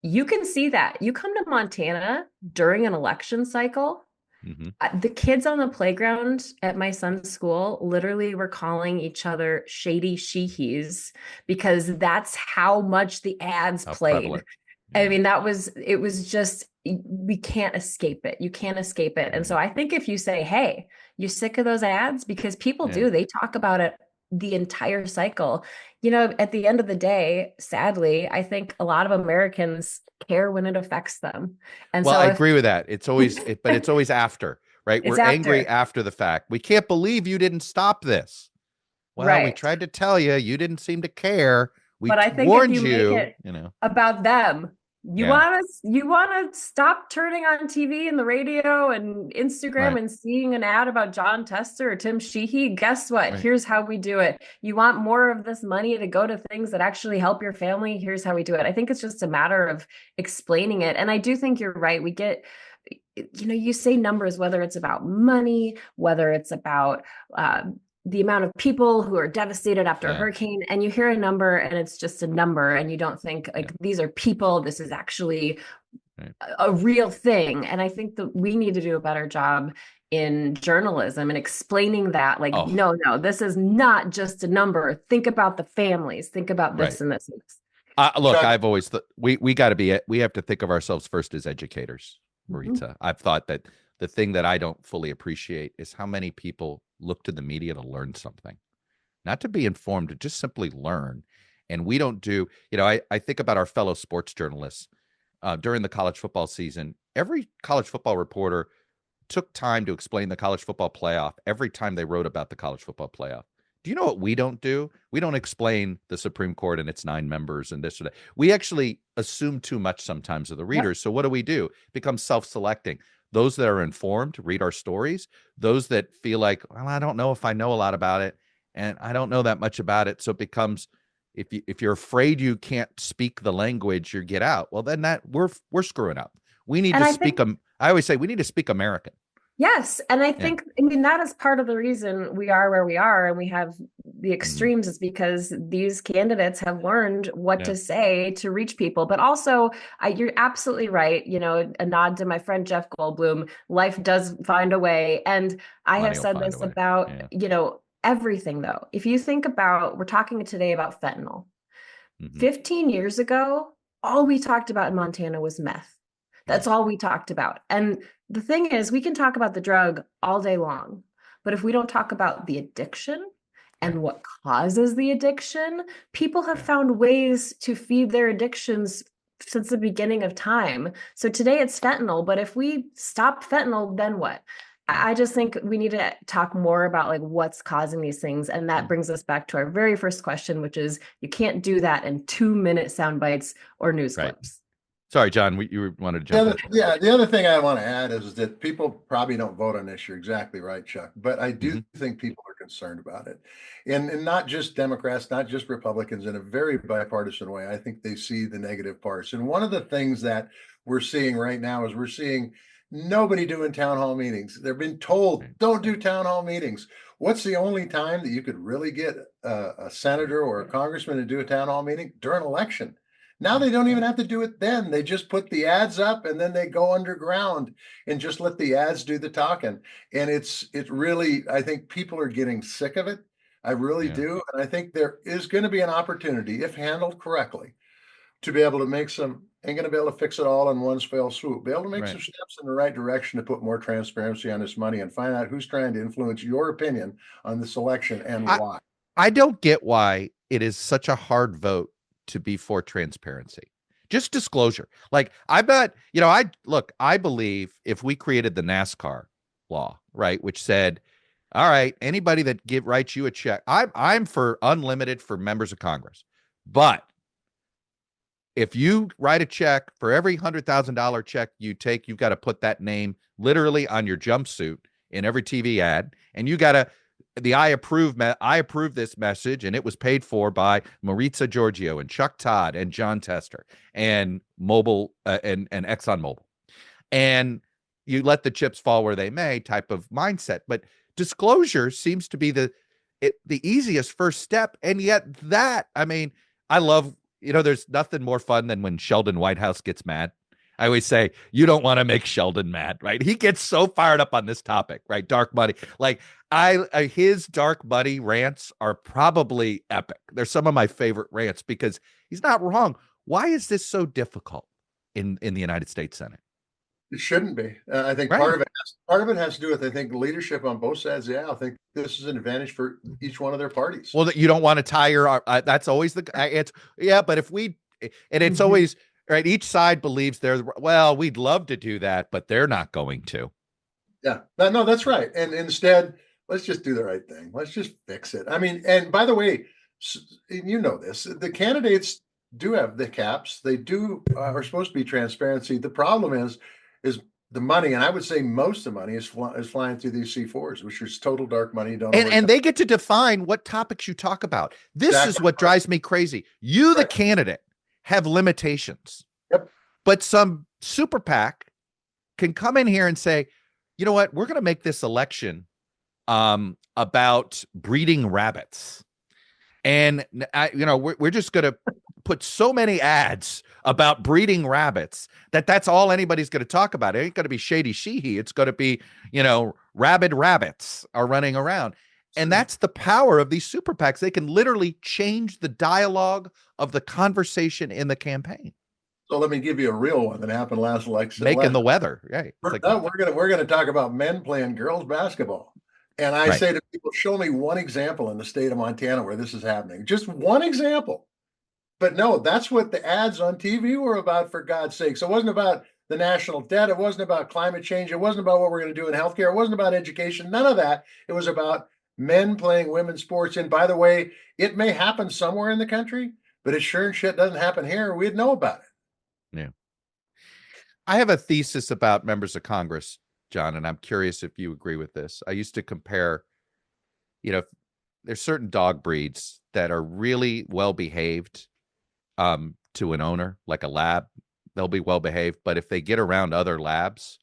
You can see that. You come to Montana during an election cycle, the kids on the playground at my son's school literally were calling each other shady sheehies because that's how much the ads played. I mean, it was just, we can't escape it. You can't escape it. And so I think if you say, hey, you're sick of those ads, because people do, they talk about it the entire cycle. At the end of the day, sadly, I think a lot of Americans care when it affects them. And I agree with that. It's always, but it's always after, right? We're angry after the fact. We can't believe you didn't stop this. Well, we tried to tell you, you didn't seem to care. But I think warned if you make it about them, you want to stop turning on TV and the radio and Instagram and seeing an ad about John Tester or Tim Sheehy. Guess what? Here's how we do it. You want more of this money to go to things that actually help your family? Here's how we do it. I think it's just a matter of explaining it. And I do think you're right. We get, you say numbers, whether it's about money, whether it's about the amount of people who are devastated after a hurricane, and you hear a number and it's just a number and you don't think like these are people, this is actually a real thing. And I think that we need to do a better job in journalism and explaining that, like, no, this is not just a number. Think about the families, think about this and this and this. Look, I've always we have to think of ourselves first as educators, Maritsa. I've thought that the thing that I don't fully appreciate is how many people look to the media to learn something, not to be informed, to just simply learn. And we don't do, I think about our fellow sports journalists during the college football season. Every college football reporter took time to explain the college football playoff every time they wrote about the college football playoff. Do you know what we don't do? We don't explain the Supreme Court and its 9 members and this or that. We actually assume too much sometimes of the readers. So what do? It becomes self-selecting. Those that are informed read our stories. Those that feel like, well, I don't know if I know a lot about it, and I don't know that much about it. So it becomes, if you're afraid you can't speak the language, you get out. Well, then we're screwing up. We need to speak. I always say we need to speak American. Yes. And I think, that is part of the reason we are where we are and we have the extremes is because these candidates have learned what to say to reach people. But also, you're absolutely right. A nod to my friend Jeff Goldblum, life does find a way. And I have said this about, everything, though. If you think about, we're talking today about fentanyl. 15 years ago, all we talked about in Montana was meth. That's all we talked about. And the thing is, we can talk about the drug all day long, but if we don't talk about the addiction and what causes the addiction, people have found ways to feed their addictions since the beginning of time. So today it's fentanyl, but if we stop fentanyl, then what? I just think we need to talk more about like what's causing these things. And that brings us back to our very first question, which is you can't do that in 2-minute sound bites or news Right. clips. Sorry, John, you wanted to jump in. The other thing I want to add is that people probably don't vote on this. You're exactly right, Chuck. But I do think people are concerned about it. And not just Democrats, not just Republicans, in a very bipartisan way. I think they see the negative parts. And one of the things that we're seeing right now is we're seeing nobody doing town hall meetings. They've been told, don't do town hall meetings. What's the only time that you could really get a senator or a congressman to do a town hall meeting? During election. Now they don't even have to do it then. They just put the ads up and then they go underground and just let the ads do the talking. And it really, I think people are getting sick of it. I really do. And I think there is going to be an opportunity, if handled correctly, to be able to make some, ain't going to be able to fix it all in one fell swoop, be able to make some steps in the right direction to put more transparency on this money and find out who's trying to influence your opinion on this election and why. I don't get why it is such a hard vote to be for transparency, just disclosure. Like I bet, I believe if we created the NASCAR law, right, which said, all right, anybody that writes you a check, I'm for unlimited for members of Congress, but if you write a check for every $100,000 check you take, you've got to put that name literally on your jumpsuit in every TV ad, and you got to I approve this message, and it was paid for by Maritsa Georgiou and Chuck Todd and John Tester and Mobil and ExxonMobil, and you let the chips fall where they may type of mindset. But disclosure seems to be the easiest first step, and yet I love. There's nothing more fun than when Sheldon Whitehouse gets mad. I always say, you don't want to make Sheldon mad, right? He gets so fired up on this topic, right? Dark money. Like his dark money rants are probably epic. They're some of my favorite rants because he's not wrong. Why is this so difficult in the United States Senate? It shouldn't be. I think part of it has to do with, I think, leadership on both sides of the aisle. I think this is an advantage for each one of their parties. Well, you don't want to tie your, that's always it's, but if we, and it's always, right, each side believes we'd love to do that, but they're not going to. Yeah, no, that's right. And instead, let's just do the right thing. Let's just fix it. I mean, and by the way, this, the candidates do have the caps. They are supposed to be transparency. The problem is the money, and I would say most of the money is flying through these C4s, which is total dark money. And they get to define what topics you talk about. This is what drives me crazy. You, the candidate, have limitations. Yep. But some super PAC can come in here and say, you know what, we're going to make this election about breeding rabbits. And, we're just going to put so many ads about breeding rabbits that's all anybody's going to talk about. It ain't going to be Shady Sheehy. It's going to be, rabid rabbits are running around. And that's the power of these super PACs. They can literally change the dialogue of the conversation in the campaign. So let me give you a real one that happened last election. Making the weather. Right. We're going to talk about men playing girls basketball. And I say to people, show me one example in the state of Montana where this is happening. Just one example. But no, that's what the ads on TV were about, for God's sake. So it wasn't about the national debt. It wasn't about climate change. It wasn't about what we're going to do in healthcare. It wasn't about education. None of that. It was about men playing women's sports. And by the way, it may happen somewhere in the country, but it sure and shit doesn't happen here. We'd know about it. Yeah. I have a thesis about members of Congress, John, and I'm curious if you agree with this. I used to compare, there's certain dog breeds that are really well behaved to an owner, like a lab. They'll be well behaved, but if they get around other labs,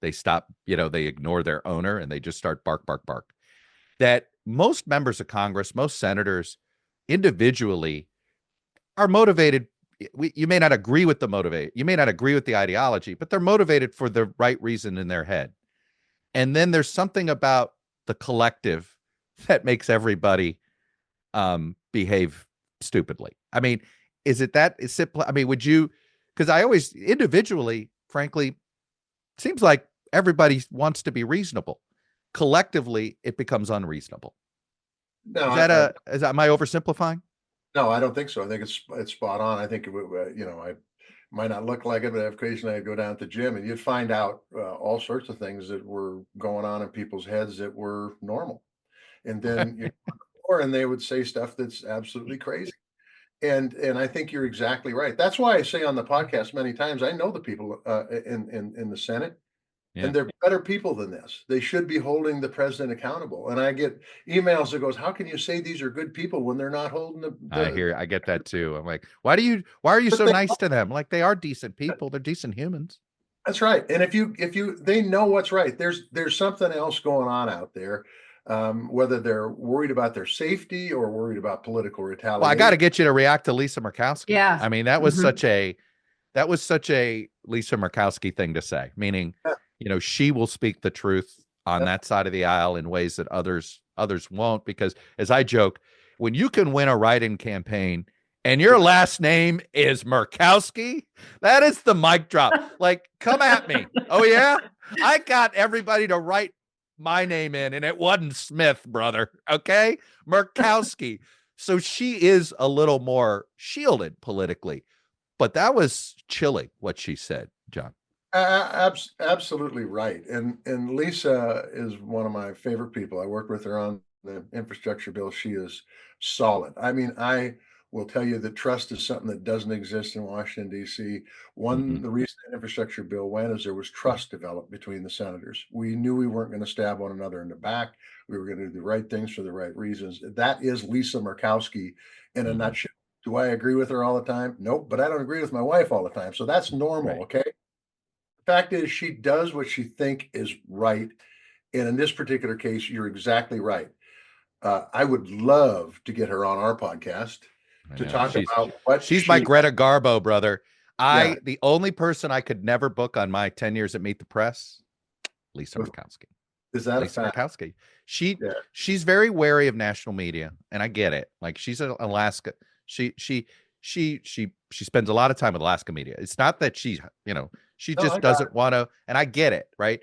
they stop, they ignore their owner and they just start bark, bark, bark. That most members of Congress, most senators individually are motivated. You may not agree with you may not agree with the ideology, but they're motivated for the right reason in their head. And then there's something about the collective that makes everybody behave stupidly. I mean, is it that simple? I mean, would you, because I always individually, frankly, seems like everybody wants to be reasonable. Collectively, it becomes unreasonable. No, am I oversimplifying? No, I don't think so. I think it's spot on. I think Might not look like it, but occasionally I'd go down to the gym and you'd find out all sorts of things that were going on in people's heads that were normal. And then you and they would say stuff that's absolutely crazy. And I think you're exactly right. That's why I say on the podcast many times, I know the people in the Senate, Yeah. and they're better people than this. They should be holding the president accountable. And I get emails that goes, "How can you say these are good people when they're not holding I get that too. I'm like, why are you so nice to them? Like, they are decent people. They're decent humans." That's right. And if you they know what's right. There's something else going on out there. Whether they're worried about their safety or worried about political retaliation. Well, I got to get you to react to Lisa Murkowski. Yeah. I mean, that was such a Lisa Murkowski thing to say, meaning, she will speak the truth on that side of the aisle in ways that others won't, because as I joke, when you can win a write-in campaign and your last name is Murkowski, that is the mic drop. Like, come at me. Oh yeah, I got everybody to write my name in, and it wasn't Smith, brother. Okay, Murkowski. So she is a little more shielded politically, but that was chilling what she said, John. Absolutely right. And Lisa is one of my favorite people. I worked with her on the infrastructure bill. She is solid. I mean, I will tell you that trust is something that doesn't exist in Washington, D.C. The reason the infrastructure bill went is there was trust developed between the senators. We knew we weren't going to stab one another in the back. We were going to do the right things for the right reasons. That is Lisa Murkowski in a nutshell. Do I agree with her all the time? Nope, but I don't agree with my wife all the time. So that's normal, okay? Fact is, she does what she think is right. And in this particular case, you're exactly right. I would love to get her on our podcast to talk about what she's my Greta Garbo, brother. The only person I could never book on my 10 years at Meet the Press, Lisa Murkowski. Is that Lisa a fact? Murkowski? She's very wary of national media, and I get it. Like, she's in Alaska. She spends a lot of time with Alaska media. It's not that she just doesn't want to, and I get it, right?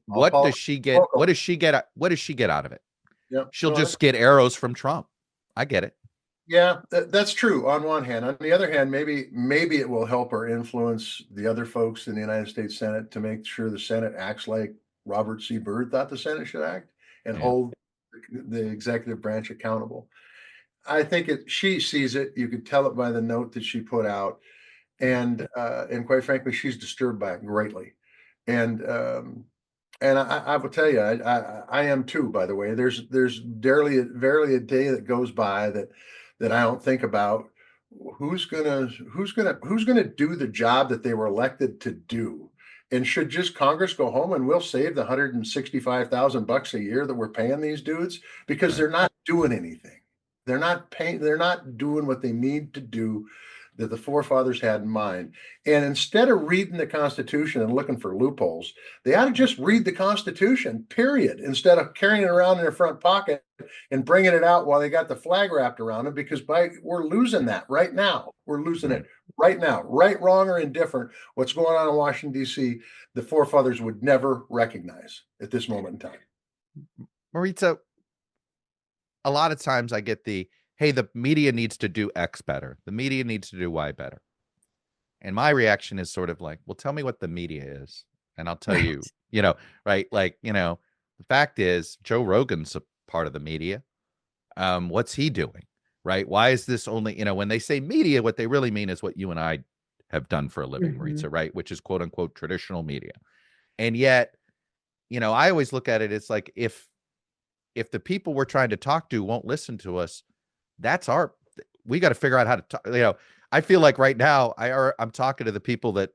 What does she get? What does she get? What does she get out of it? Yeah, she'll just get arrows from Trump. I get it. Yeah, that's true on one hand. On the other hand, maybe it will help her influence the other folks in the United States Senate to make sure the Senate acts like Robert C. Byrd thought the Senate should act and hold the executive branch accountable. I think she sees it. You could tell it by the note that she put out. And quite frankly, she's disturbed by it greatly. And I will tell you, I am too, by the way. There's barely a day that goes by that I don't think about who's gonna do the job that they were elected to do. And should just Congress go home and we'll save the $165,000 a year that we're paying these dudes, because they're not doing anything. They're not doing what they need to do that the forefathers had in mind. And instead of reading the Constitution and looking for loopholes, they ought to just read the Constitution, period, instead of carrying it around in their front pocket and bringing it out while they got the flag wrapped around them, because we're losing that right now. We're losing it right now. Right, wrong, or indifferent, what's going on in Washington, D.C., the forefathers would never recognize at this moment in time. Maritsa, a lot of times I get hey, the media needs to do X better. The media needs to do Y better. And my reaction is sort of like, well, tell me what the media is. And I'll tell you, right? Like, the fact is Joe Rogan's a part of the media. What's he doing? Right? Why is this only, when they say media, what they really mean is what you and I have done for a living, Maritsa, right? Which is quote unquote traditional media. And yet, I always look at it, it's like, if the people we're trying to talk to won't listen to us, we got to figure out how to talk. I feel like right now I'm talking to the people that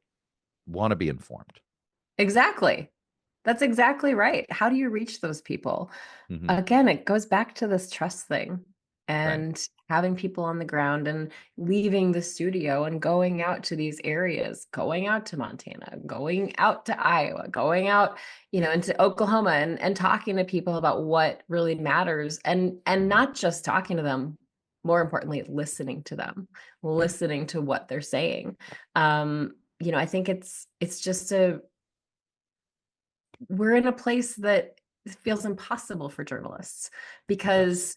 want to be informed. Exactly. That's exactly right. How do you reach those people? Again, it goes back to this trust thing and having people on the ground and leaving the studio and going out to these areas, going out to Montana, going out to Iowa, going out, into Oklahoma and talking to people about what really matters, and not just talking to them, more importantly, listening to them, listening to what they're saying. I think it's just we're in a place that feels impossible for journalists, because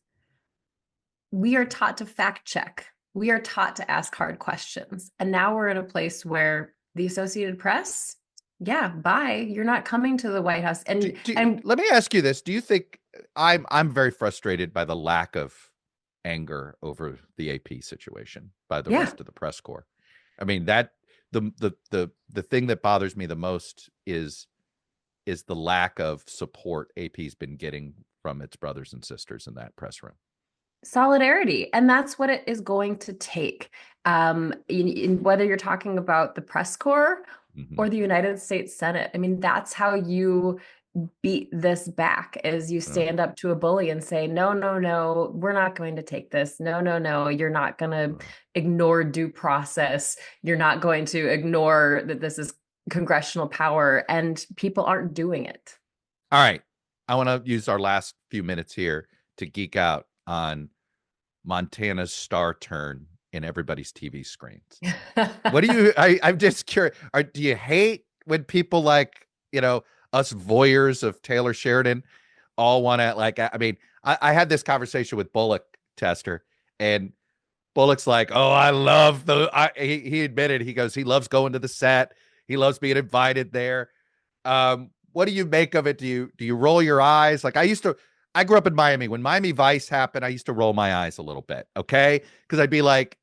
we are taught to fact check we are taught to ask hard questions. And now we're in a place where the Associated Press, yeah, bye. You're not coming to the White House. And let me ask you this. Do you think I'm very frustrated by the lack of anger over the AP situation by the rest of the press corps? I mean, that the thing that bothers me the most is the lack of support AP's been getting from its brothers and sisters in that press room. Solidarity. And that's what it is going to take. In whether you're talking about the press corps or the United States Senate. I mean, that's how you beat this back, is you stand up to a bully and say, no, no, no, we're not going to take this. No, no, no, you're not going to ignore due process. You're not going to ignore that this is congressional power, and people aren't doing it. All right. I want to use our last few minutes here to geek out on Montana's star turn in everybody's TV screens. What do you, I'm just curious. Do you hate when people like, us voyeurs of Taylor Sheridan all want to, like, I mean, I had this conversation with Bullock Tester, and Bullock's like, oh, I love he admitted, he goes, he loves going to the set. He loves being invited there. What do you make of it? Do you roll your eyes? Like, I grew up in Miami. When Miami Vice happened, I used to roll my eyes a little bit. Okay. Cause I'd be like,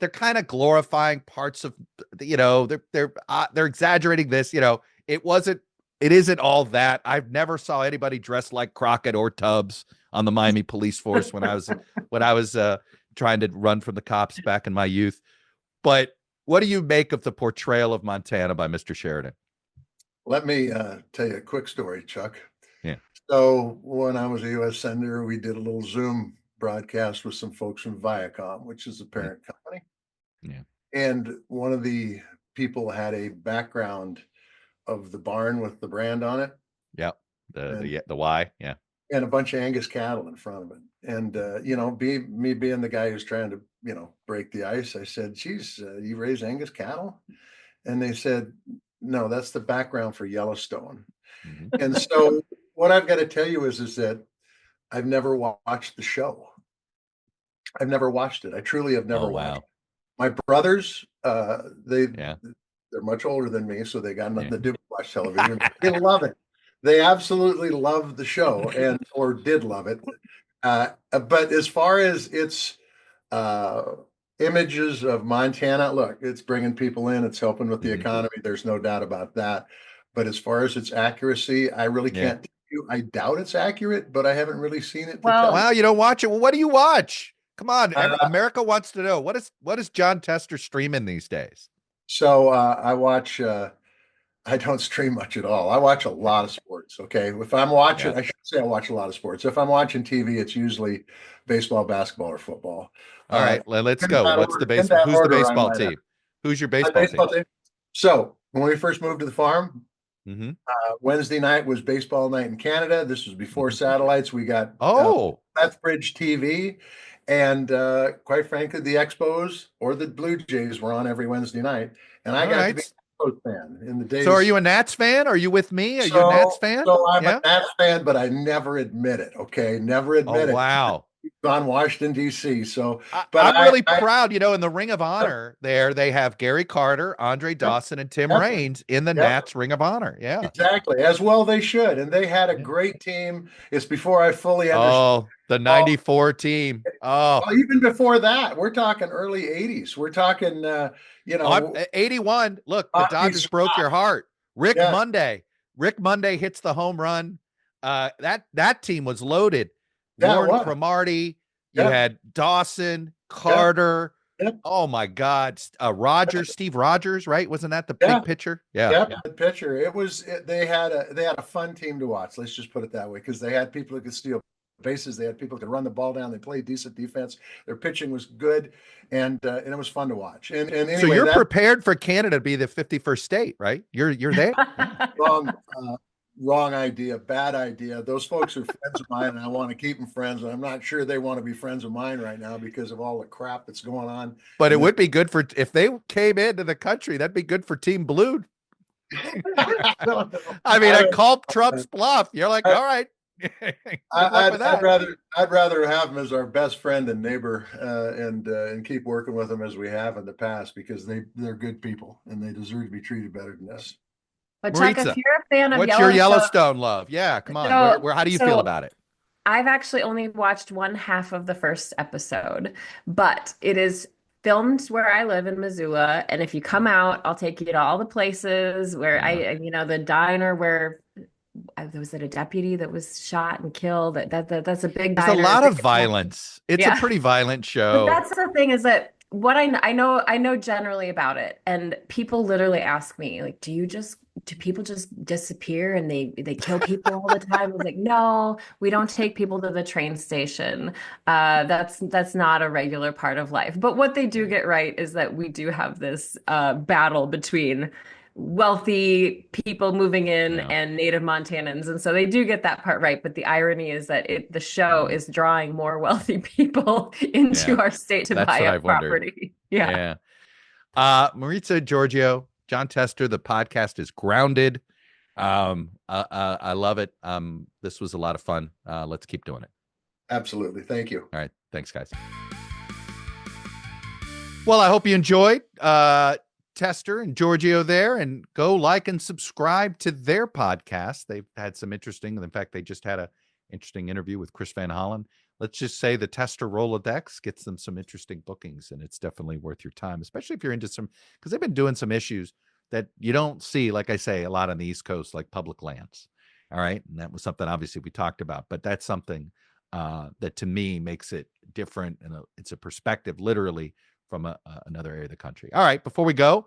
they're kind of glorifying parts of, they're exaggerating this, it isn't all that. I've never saw anybody dressed like Crockett or Tubbs on the Miami police force when I was trying to run from the cops back in my youth. But what do you make of the portrayal of Montana by Mr. Sheridan? Let me tell you a quick story, Chuck. Yeah. So when I was a U.S. Senator, we did a little Zoom broadcast with some folks from Viacom, which is a parent company. Yeah. And one of the people had a background of the barn with the brand on it. Yep. The Y. Yeah. And a bunch of Angus cattle in front of it. And, me being the guy who's trying to, break the ice, I said, geez, you raise Angus cattle? And they said, no, that's the background for Yellowstone. And so what I've got to tell you is that I've never watched the show. I've never watched it. I truly have never watched it. My brothers, they're much older than me, so they got nothing to do with watch television. They love it. They absolutely love the show or did love it. But as far as its images of Montana, look, it's bringing people in. It's helping with the economy. There's no doubt about that. But as far as its accuracy, I really can't tell you. I doubt it's accurate, but I haven't really seen it. Wow, you don't watch it. Well, what do you watch? Come on, America wants to know. What is John Tester streaming these days? So I watch. I don't stream much at all. I watch a lot of sports. Okay, if I'm watching, I should say I watch a lot of sports. If I'm watching TV, it's usually baseball, basketball, or football. All right, let's go. What's the baseball? Who's the baseball team? Who's your baseball team? So when we first moved to the farm, Wednesday night was baseball night in Canada. This was before satellites. We got Lethbridge TV, and quite frankly, the Expos or the Blue Jays were on every Wednesday night, and I got to be a fan in the days. So are you a Nats fan? Are you with me? Are you a Nats fan? So I'm a Nats fan, but I never admit it. Okay, never admit it. Wow. On Washington, D.C. So, but I'm really proud, in the Ring of Honor there, they have Gary Carter, Andre Dawson, and Tim Raines in the Nats Ring of Honor. Yeah, exactly. As well they should. And they had a great team. It's before I fully understood. Oh, the 94 team. Oh, well, even before that, we're talking early 80s. We're talking, 81. Look, the Dodgers broke your heart. Rick Monday hits the home run. That team was loaded. Warren Cromartie, you had Dawson, Carter. Oh my God, Steve Rogers, right? Wasn't that the big pitcher? The pitcher. They had a fun team to watch. Let's just put it that way, because they had people who could steal bases. They had people who could run the ball down. They played decent defense. Their pitching was good, and it was fun to watch. And anyway, so you're prepared for Canada to be the 51st state, right? You're there. Wrong idea, bad idea. Those folks are friends of mine, and I want to keep them friends. And I'm not sure they want to be friends of mine right now because of all the crap that's going on. But it would be good for if they came into the country. That'd be good for Team Blue. I mean, I called Trump's bluff. You're like, all right, Good luck with that. I'd rather have him as our best friend and neighbor, and keep working with them as we have in the past, because they're good people and they deserve to be treated better than this. But Chuck, Maritsa, if you're a fan of what's your Yellowstone, Yellowstone love? Yeah, come on. How do you feel about it? I've actually only watched one half of the first episode, but it is filmed where I live in Missoula. And if you come out, I'll take you to all the places where the diner where was it a deputy that was shot and killed? That's a big There's diner. a lot of violence. It's a pretty violent show. But that's the thing, is that what I know generally about it, and people literally ask me, like, do people just disappear and they kill people all the time? I was like, no, we don't take people to the train station. That's not a regular part of life. But what they do get right is that we do have this battle between wealthy people moving in and native Montanans, and so they do get that part right. But the irony is that the show is drawing more wealthy people into our state to buy up property. Yeah. Maritsa Georgiou, John Tester, the podcast is Grounded. I love it. This was a lot of fun. Let's keep doing it. Absolutely. Thank you. All right. Thanks, guys. Well, I hope you enjoyed Tester and Georgiou there, and go like and subscribe to their podcast. They've had some interesting, in fact, they just had an interesting interview with Chris Van Hollen. Let's just say the Tester Rolodex gets them some interesting bookings, and it's definitely worth your time, especially if you're into because they've been doing some issues that you don't see, like I say, a lot on the East Coast, like public lands. All right. And that was something obviously we talked about, but that's something that to me makes it different. And it's a perspective literally from another area of the country. All right. Before we go,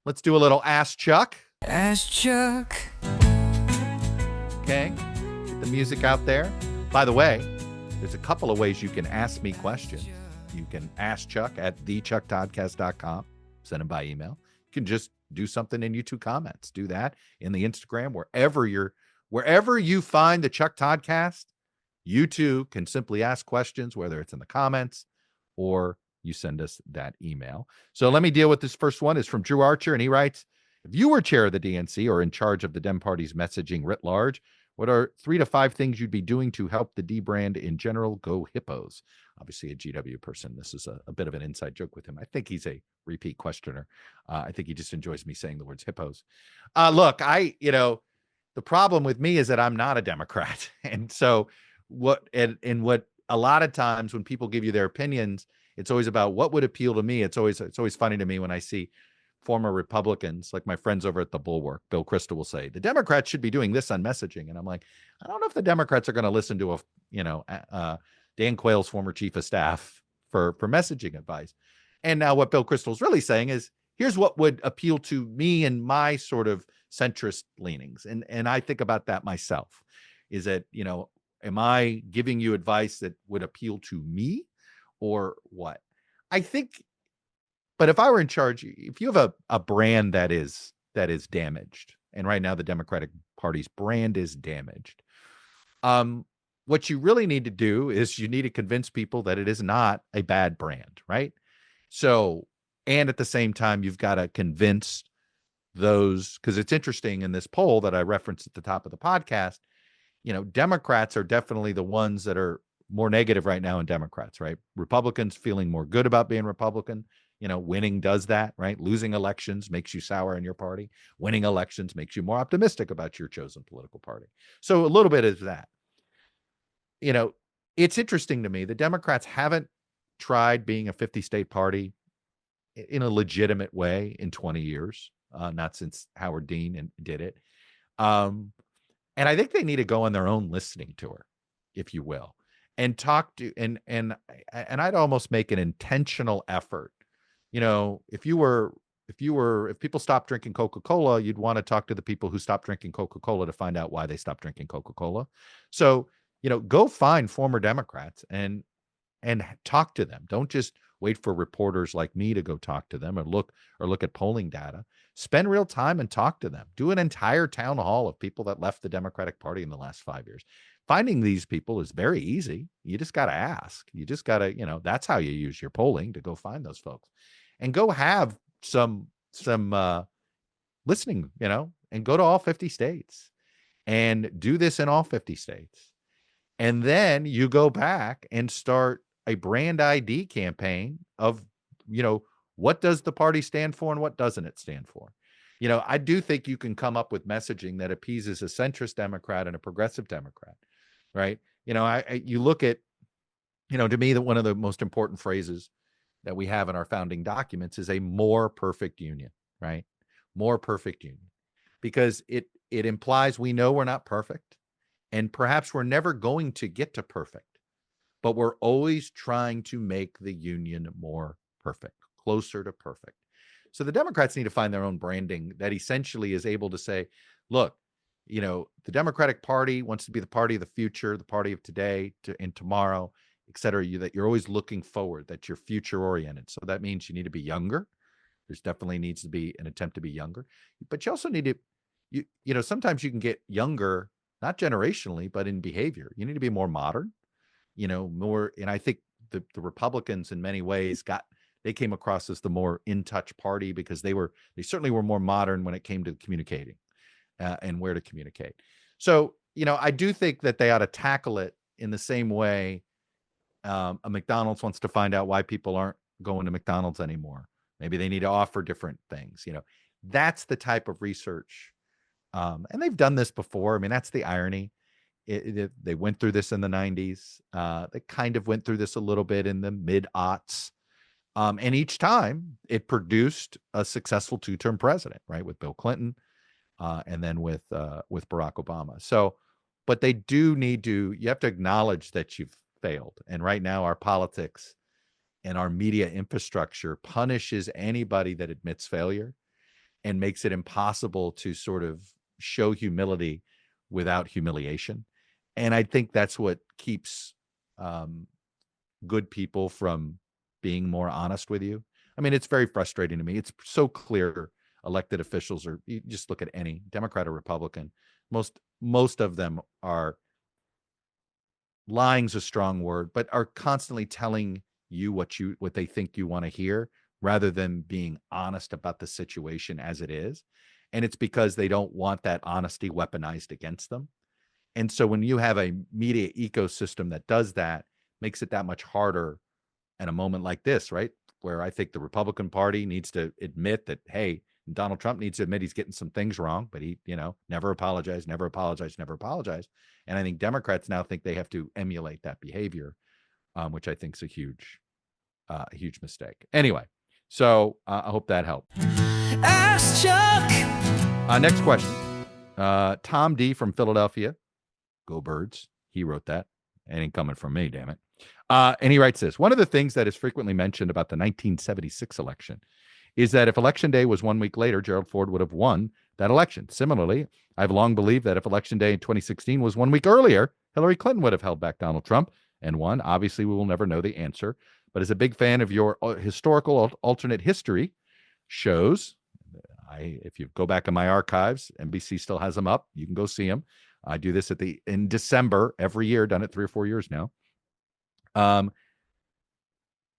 let's do a little Ask Chuck. Ask Chuck. Okay. Get the music out there. By the way, there's a couple of ways you can ask me questions. You can ask Chuck at thechucktodcast.com. Send them by email. You can just do something in YouTube comments. Do that in the Instagram, wherever you find the Chuck Toddcast. You too can simply ask questions, whether it's in the comments or you send us that email. So let me deal with this first one. It's from Drew Archer, and he writes, if you were chair of the DNC or in charge of the Dem Party's messaging writ large, what are 3 to 5 things you'd be doing to help the D brand in general go hippos? Obviously a GW person. This is a bit of an inside joke with him. I think he's a repeat questioner. I think he just enjoys me saying the words hippos. Look, the problem with me is that I'm not a Democrat. And so what a lot of times when people give you their opinions, it's always about what would appeal to me. It's always funny to me when I see former Republicans, like my friends over at the Bulwark, Bill Kristol, will say the Democrats should be doing this on messaging, and I'm like, I don't know if the Democrats are going to listen to Dan Quayle's former chief of staff for messaging advice. And now what Bill Kristol's really saying is, here's what would appeal to me and my sort of centrist leanings, and I think about that myself. Is that am I giving you advice that would appeal to me, or what? I think. But if I were in charge, if you have a brand that is damaged, and right now the Democratic Party's brand is damaged, what you really need to do is you need to convince people that it is not a bad brand, right? So, and at the same time, you've got to convince those, because it's interesting in this poll that I referenced at the top of the podcast, Democrats are definitely the ones that are more negative right now in Democrats, right? Republicans feeling more good about being Republican. Winning does that, right? Losing elections makes you sour in your party. Winning elections makes you more optimistic about your chosen political party. So a little bit is that. It's interesting to me. The Democrats haven't tried being a 50-state party in a legitimate way in 20 years, not since Howard Dean did it. And I think they need to go on their own listening tour, if you will, and talk to, and I'd almost make an intentional effort. If people stopped drinking Coca-Cola, you'd want to talk to the people who stopped drinking Coca-Cola to find out why they stopped drinking Coca-Cola. So, go find former Democrats and talk to them. Don't just wait for reporters like me to go talk to them or look at polling data. Spend real time and talk to them. Do an entire town hall of people that left the Democratic Party in the last 5 years. Finding these people is very easy. You just got to ask. You just got to, that's how you use your polling to go find those folks. And go have some listening, and go to all 50 states and do this in all 50 states And then you go back and start a brand ID campaign of, what does the party stand for and what doesn't it stand for? I do think you can come up with messaging that appeases a centrist Democrat and a progressive Democrat, right? You look at, to me, that one of the most important phrases that we have in our founding documents is a more perfect union, right? More perfect union, because it implies we know we're not perfect, and perhaps we're never going to get to perfect, but we're always trying to make the union more perfect, closer to perfect. So the Democrats need to find their own branding that essentially is able to say, look, the Democratic Party wants to be the party of the future, the party of today and tomorrow, et cetera, that you're always looking forward, that you're future oriented. So that means you need to be younger. There's definitely needs to be an attempt to be younger, but you also need to, sometimes you can get younger, not generationally, but in behavior. You need to be more modern, more. And I think the Republicans in many ways they came across as the more in touch party because they certainly were more modern when it came to communicating and where to communicate. So, I do think that they ought to tackle it in the same way a McDonald's wants to find out why people aren't going to McDonald's anymore. Maybe they need to offer different things. That's the type of research. And they've done this before. I mean, that's the irony. They went through this in the 90s. They kind of went through this a little bit in the mid-aughts. And each time it produced a successful two-term president, right? With Bill Clinton and then with Barack Obama. So, but they do need to, you have to acknowledge that you've failed. And right now our politics and our media infrastructure punishes anybody that admits failure and makes it impossible to sort of show humility without humiliation. And I think that's what keeps good people from being more honest with you. I mean, it's very frustrating to me. It's so clear elected officials, or you just look at any Democrat or Republican, most of them are, lying's a strong word, but are constantly telling you what they think you want to hear rather than being honest about the situation as it is. And it's because they don't want that honesty weaponized against them. And so when you have a media ecosystem that does that, makes it that much harder at a moment like this, right? Where I think the Republican Party needs to admit that, hey, Donald Trump needs to admit he's getting some things wrong, but he, never apologized. And I think Democrats now think they have to emulate that behavior, which I think is a huge mistake. Anyway, so I hope that helped. Ask Chuck. Next question. Tom D from Philadelphia. Go Birds. He wrote that. It ain't coming from me, damn it. And he writes this. One of the things that is frequently mentioned about the 1976 election is that if election day was 1 week later, Gerald Ford would have won that election. Similarly, I've long believed that if election day in 2016 was 1 week earlier, Hillary Clinton would have held back Donald Trump and won. Obviously, we will never know the answer. But as a big fan of your historical alternate history shows, if you go back in my archives, NBC still has them up. You can go see them. I do this in December every year, done it 3 or 4 years now.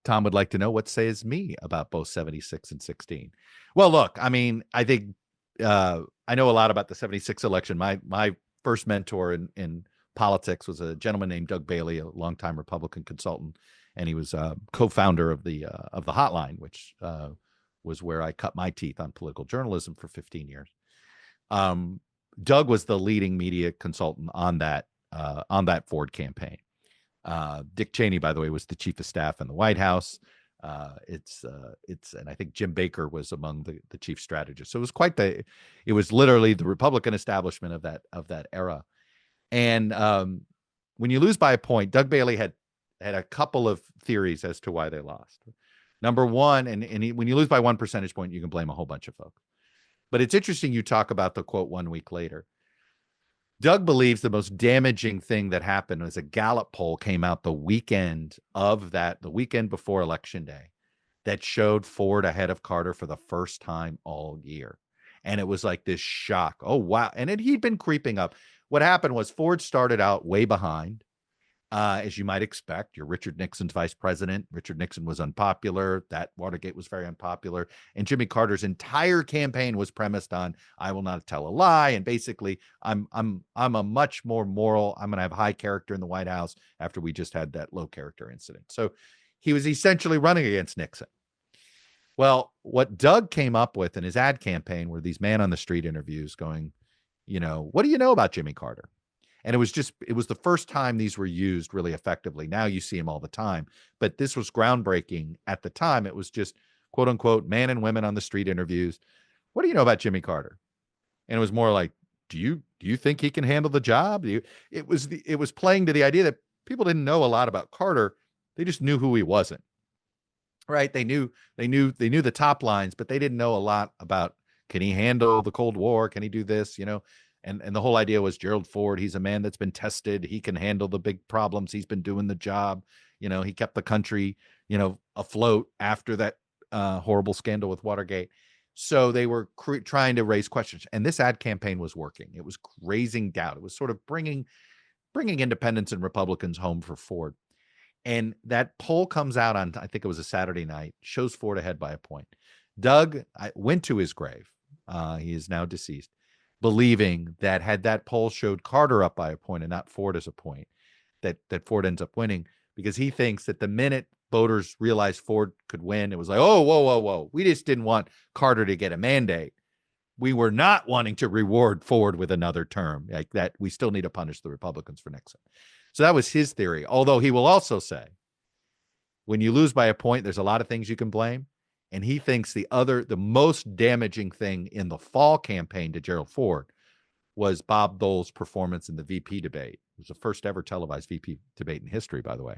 Tom would like to know what says me about both 76 and 16. Well, look, I mean, I think I know a lot about the 76 election. My first mentor in politics was a gentleman named Doug Bailey, a longtime Republican consultant, and he was co-founder of the Hotline, which was where I cut my teeth on political journalism for 15 years. Doug was the leading media consultant on that Ford campaign. Dick Cheney, by the way, was the chief of staff in the White House. And I think Jim Baker was among the chief strategists. So it was literally the Republican establishment of that era. And when you lose by a point, Doug Bailey had a couple of theories as to why they lost. Number one, when you lose by 1 percentage point, you can blame a whole bunch of folks. But it's interesting you talk about the quote 1 week later. Doug believes the most damaging thing that happened was a Gallup poll came out the weekend before Election Day that showed Ford ahead of Carter for the first time all year. And it was like this shock. Oh, wow. And he'd been creeping up. What happened was Ford started out way behind. as you might expect. You're Richard Nixon's vice president. Richard Nixon was unpopular. That Watergate was very unpopular. And Jimmy Carter's entire campaign was premised on, I will not tell a lie. And basically, I'm a much more moral, I'm going to have high character in the White House after we just had that low character incident. So he was essentially running against Nixon. Well, what Doug came up with in his ad campaign were these man on the street interviews going, what do you know about Jimmy Carter? And it was the first time these were used really effectively. Now you see them all the time, but this was groundbreaking at the time. It was just quote unquote man and women on the street interviews. What do you know about Jimmy Carter? And it was more like, do you think he can handle the job? It was playing to the idea that people didn't know a lot about Carter. They just knew who he wasn't. Right? They knew the top lines, but they didn't know a lot about, can he handle the Cold War? Can he do this? And the whole idea was Gerald Ford, he's a man that's been tested. He can handle the big problems. He's been doing the job. He kept the country, afloat after that horrible scandal with Watergate. So they were trying to raise questions. And this ad campaign was working. It was raising doubt. It was sort of bringing independents and Republicans home for Ford. And that poll comes out on, I think it was a Saturday night, shows Ford ahead by a point. Doug went to his grave. He is now deceased, believing that had that poll showed Carter up by a point and not Ford as a point, that Ford ends up winning, because he thinks that the minute voters realized Ford could win, it was like, oh, whoa. We just didn't want Carter to get a mandate. We were not wanting to reward Ford with another term like that. We still need to punish the Republicans for Nixon. So that was his theory. Although he will also say, when you lose by a point, there's a lot of things you can blame. And he thinks the most damaging thing in the fall campaign to Gerald Ford was Bob Dole's performance in the VP debate. It was the first ever televised VP debate in history, by the way.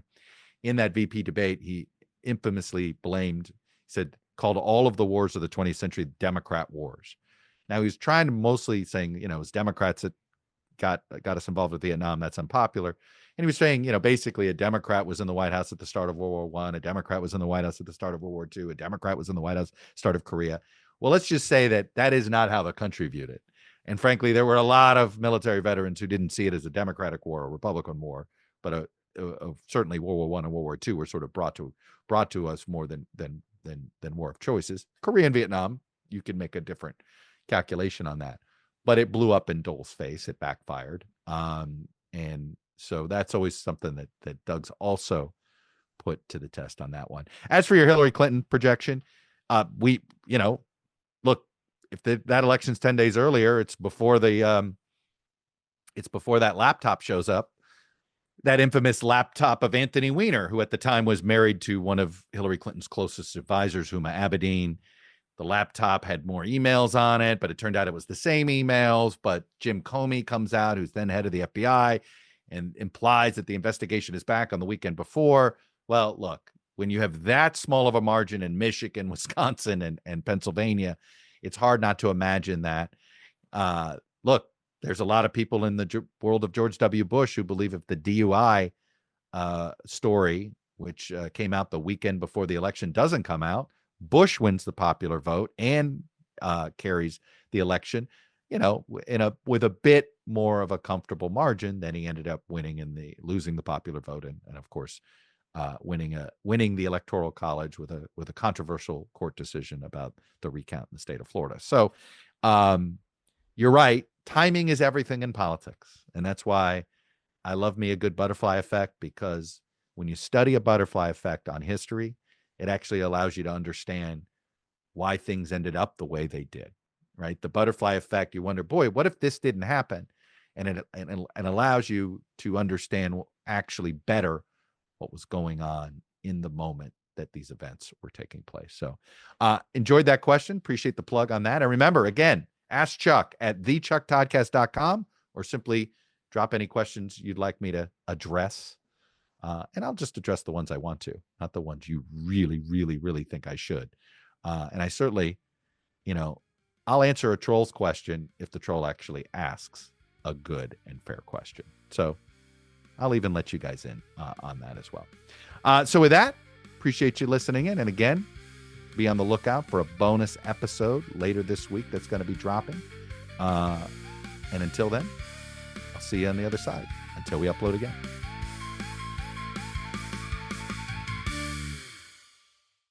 In that VP debate, he infamously called all of the wars of the 20th century Democrat wars. Now, he was trying to mostly saying, it was Democrats that got us involved with Vietnam. That's unpopular. And he was saying, basically a Democrat was in the White House at the start of World War I. A Democrat was in the White House at the start of World War II. A Democrat was in the White House start of Korea. Well, let's just say that is not how the country viewed it. And frankly, there were a lot of military veterans who didn't see it as a Democratic war or Republican war, but certainly World War I and World War II were sort of brought to us more than war of choices. Korea and Vietnam, you can make a different calculation on that, but it blew up in Dole's face. It backfired. And so that's always something that Doug's also put to the test on that one. As for your Hillary Clinton projection, look, if that election's 10 days earlier, it's before that laptop shows up, that infamous laptop of Anthony Weiner, who at the time was married to one of Hillary Clinton's closest advisors, Huma Abedin. The laptop had more emails on it, but it turned out it was the same emails. But Jim Comey comes out, who's then head of the FBI, and implies that the investigation is back on the weekend before. Well, look, when you have that small of a margin in Michigan, Wisconsin, and Pennsylvania, it's hard not to imagine that. Look, there's a lot of people in the world of George W. Bush who believe if the DUI story, which came out the weekend before the election, doesn't come out, Bush wins the popular vote and carries the election, with a bit more of a comfortable margin than he ended up winning losing the popular vote and of course winning the Electoral College with a controversial court decision about the recount in the state of Florida. So you're right. Timing is everything in politics, and that's why I love me a good butterfly effect, because when you study a butterfly effect on history, it actually allows you to understand why things ended up the way they did, right? The butterfly effect, you wonder, boy, what if this didn't happen? And it allows you to understand actually better what was going on in the moment that these events were taking place. So enjoyed that question. Appreciate the plug on that. And remember, again, ask Chuck at thechucktodcast.com, or simply drop any questions you'd like me to address. And I'll just address the ones I want to, not the ones you really, really, really think I should. And I certainly, I'll answer a troll's question if the troll actually asks a good and fair question. So I'll even let you guys in on that as well. So with that, appreciate you listening in. And again, be on the lookout for a bonus episode later this week that's going to be dropping. And until then, I'll see you on the other side until we upload again.